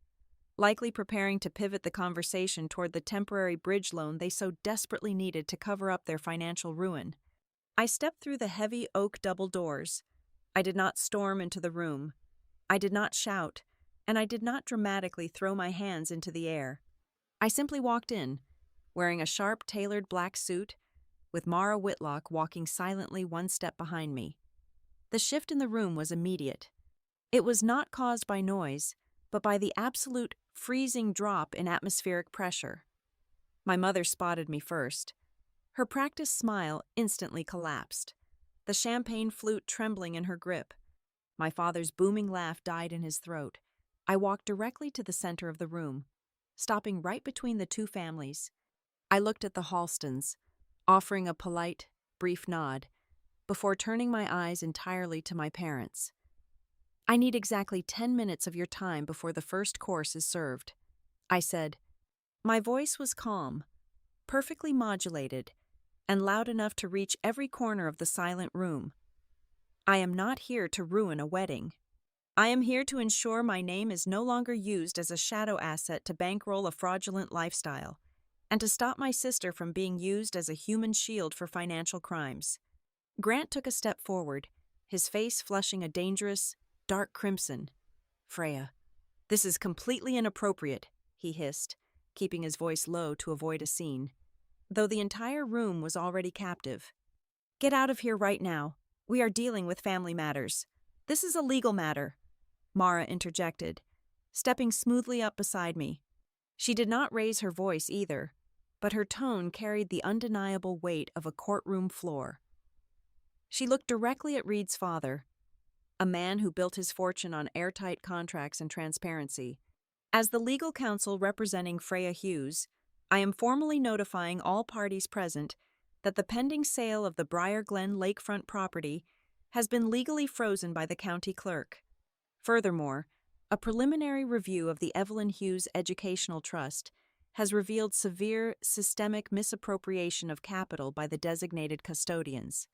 likely preparing to pivot the conversation toward the temporary bridge loan they so desperately needed to cover up their financial ruin. I stepped through the heavy oak double doors. I did not storm into the room. I did not shout, and I did not dramatically throw my hands into the air. I simply walked in, wearing a sharp, tailored black suit, with Mara Whitlock walking silently one step behind me. The shift in the room was immediate. It was not caused by noise, but by the absolute freezing drop in atmospheric pressure. My mother spotted me first. Her practiced smile instantly collapsed, the champagne flute trembling in her grip. My father's booming laugh died in his throat. I walked directly to the center of the room, stopping right between the two families. I looked at the Halstons, offering a polite, brief nod, before turning my eyes entirely to my parents. "I need exactly 10 minutes of your time before the first course is served," I said. My voice was calm, perfectly modulated, and loud enough to reach every corner of the silent room. "I am not here to ruin a wedding. I am here to ensure my name is no longer used as a shadow asset to bankroll a fraudulent lifestyle, and to stop my sister from being used as a human shield for financial crimes." Grant took a step forward, his face flushing a dangerous, dark crimson. "Freya, this is completely inappropriate," he hissed, keeping his voice low to avoid a scene, though the entire room was already captive. "Get out of here right now. We are dealing with family matters. This is a legal matter," Mara interjected, stepping smoothly up beside me. She did not raise her voice either, but her tone carried the undeniable weight of a courtroom floor. She looked directly at Reed's father, a man who built his fortune on airtight contracts and transparency. "As the legal counsel representing Freya Hughes, I am formally notifying all parties present that the pending sale of the Briar Glen lakefront property has been legally frozen by the county clerk. Furthermore, a preliminary review of the Evelyn Hughes Educational Trust has revealed severe systemic misappropriation of capital by the designated custodians,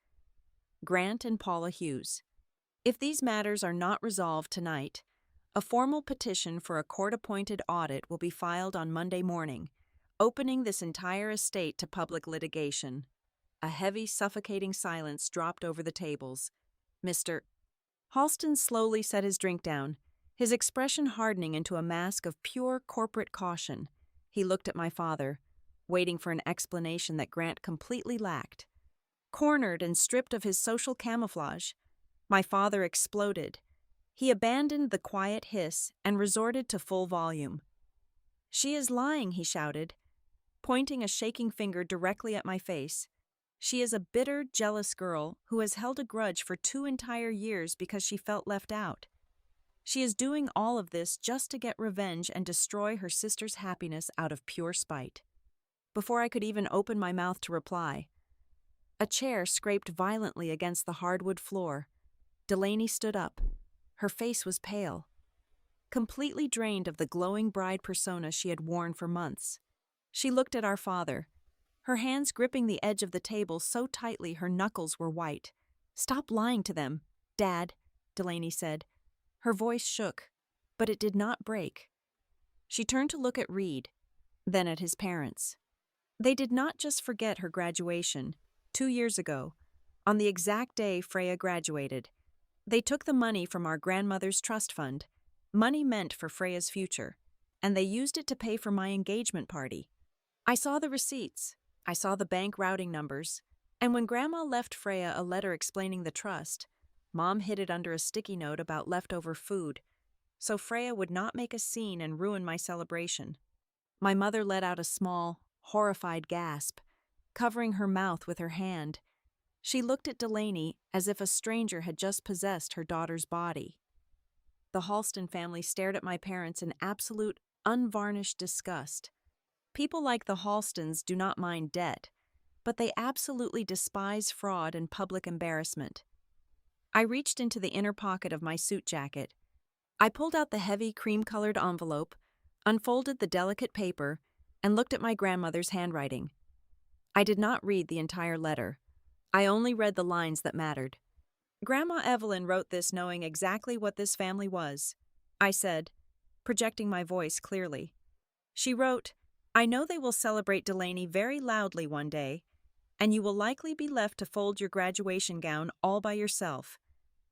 Grant and Paula Hughes. If these matters are not resolved tonight, a formal petition for a court-appointed audit will be filed on Monday morning, opening this entire estate to public litigation." A heavy, suffocating silence dropped over the tables. Mr. Halston slowly set his drink down, his expression hardening into a mask of pure corporate caution. He looked at my father, waiting for an explanation that Grant completely lacked. Cornered and stripped of his social camouflage, my father exploded. He abandoned the quiet hiss and resorted to full volume. "She is lying," he shouted, pointing a shaking finger directly at my face. "She is a bitter, jealous girl who has held a grudge for 2 entire years because she felt left out. She is doing all of this just to get revenge and destroy her sister's happiness out of pure spite." Before I could even open my mouth to reply, a chair scraped violently against the hardwood floor. Delaney stood up. Her face was pale, completely drained of the glowing bride persona she had worn for months. She looked at our father, her hands gripping the edge of the table so tightly her knuckles were white. "Stop lying to them, Dad," Delaney said. Her voice shook, but it did not break. She turned to look at Reed, then at his parents. They did not just forget her graduation, 2 years ago, on the exact day Freya graduated. They took the money from our grandmother's trust fund, money meant for Freya's future, and they used it to pay for my engagement party. I saw the receipts, I saw the bank routing numbers, and when Grandma left Freya a letter explaining the trust, Mom hid it under a sticky note about leftover food, so Freya would not make a scene and ruin my celebration. My mother let out a small, horrified gasp, covering her mouth with her hand. She looked at Delaney as if a stranger had just possessed her daughter's body. The Halston family stared at my parents in absolute, unvarnished disgust. People like the Halstons do not mind debt, but they absolutely despise fraud and public embarrassment. I reached into the inner pocket of my suit jacket. I pulled out the heavy cream-colored envelope, unfolded the delicate paper, and looked at my grandmother's handwriting. I did not read the entire letter. I only read the lines that mattered. Grandma Evelyn wrote this knowing exactly what this family was, I said, projecting my voice clearly. She wrote, "I know they will celebrate Delaney very loudly one day, and you will likely be left to fold your graduation gown all by yourself.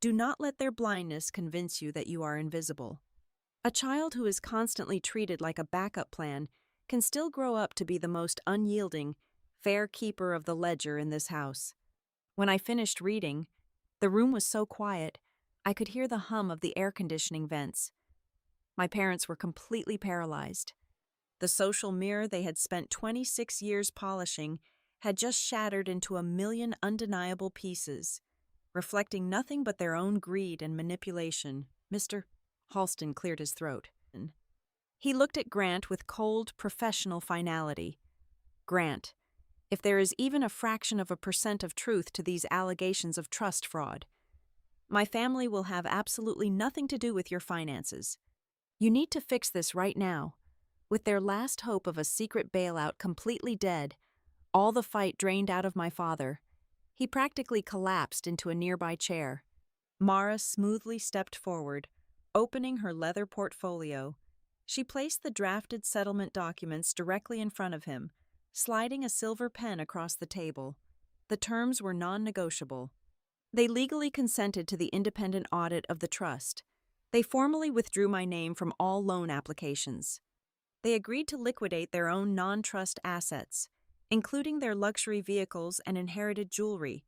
Do not let their blindness convince you that you are invisible." A child who is constantly treated like a backup plan can still grow up to be the most unyielding, fair keeper of the ledger in this house. When I finished reading, the room was so quiet, I could hear the hum of the air conditioning vents. My parents were completely paralyzed. The social mirror they had spent 26 years polishing had just shattered into a million undeniable pieces, reflecting nothing but their own greed and manipulation. Mr. Halston cleared his throat. He looked at Grant with cold, professional finality. "Grant, if there is even a fraction of a percent of truth to these allegations of trust fraud, my family will have absolutely nothing to do with your finances. You need to fix this right now." With their last hope of a secret bailout completely dead, all the fight drained out of my father, he practically collapsed into a nearby chair. Mara smoothly stepped forward, opening her leather portfolio. She placed the drafted settlement documents directly in front of him, sliding a silver pen across the table. The terms were non-negotiable. They legally consented to the independent audit of the trust. They formally withdrew my name from all loan applications. They agreed to liquidate their own non-trust assets, including their luxury vehicles and inherited jewelry,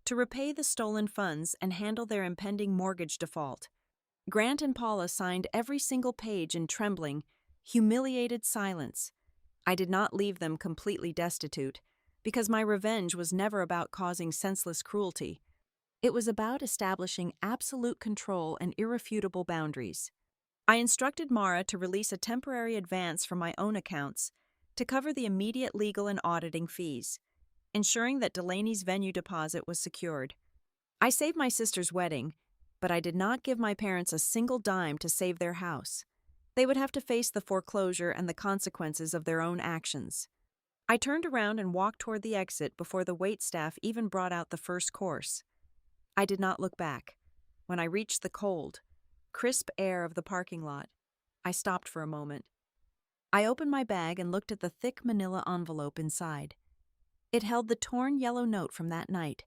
to repay the stolen funds and handle their impending mortgage default. Grant and Paula signed every single page in trembling, humiliated silence. I did not leave them completely destitute, because my revenge was never about causing senseless cruelty. It was about establishing absolute control and irrefutable boundaries. I instructed Mara to release a temporary advance from my own accounts to cover the immediate legal and auditing fees, ensuring that Delaney's venue deposit was secured. I saved my sister's wedding, but I did not give my parents a single dime to save their house. They would have to face the foreclosure and the consequences of their own actions. I turned around and walked toward the exit before the waitstaff even brought out the first course. I did not look back. When I reached the cold, crisp air of the parking lot, I stopped for a moment. I opened my bag and looked at the thick manila envelope inside. It held the torn yellow note from that night,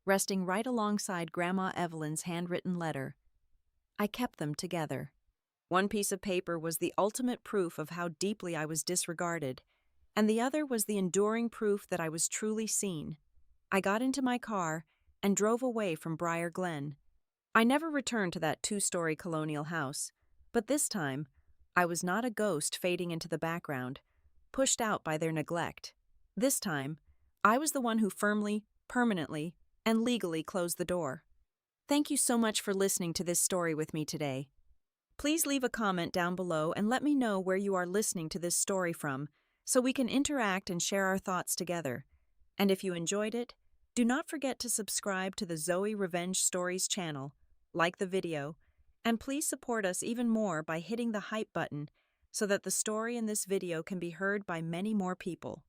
resting right alongside Grandma Evelyn's handwritten letter. I kept them together. One piece of paper was the ultimate proof of how deeply I was disregarded, and the other was the enduring proof that I was truly seen. I got into my car and drove away from Briar Glen. I never returned to that 2-story colonial house, but this time, I was not a ghost fading into the background, pushed out by their neglect. This time, I was the one who firmly, permanently, and legally closed the door. Thank you so much for listening to this story with me today. Please leave a comment down below and let me know where you are listening to this story from, so we can interact and share our thoughts together. And if you enjoyed it, do not forget to subscribe to the Zoe Revenge Stories channel, like the video, and please support us even more by hitting the hype button so that the story in this video can be heard by many more people.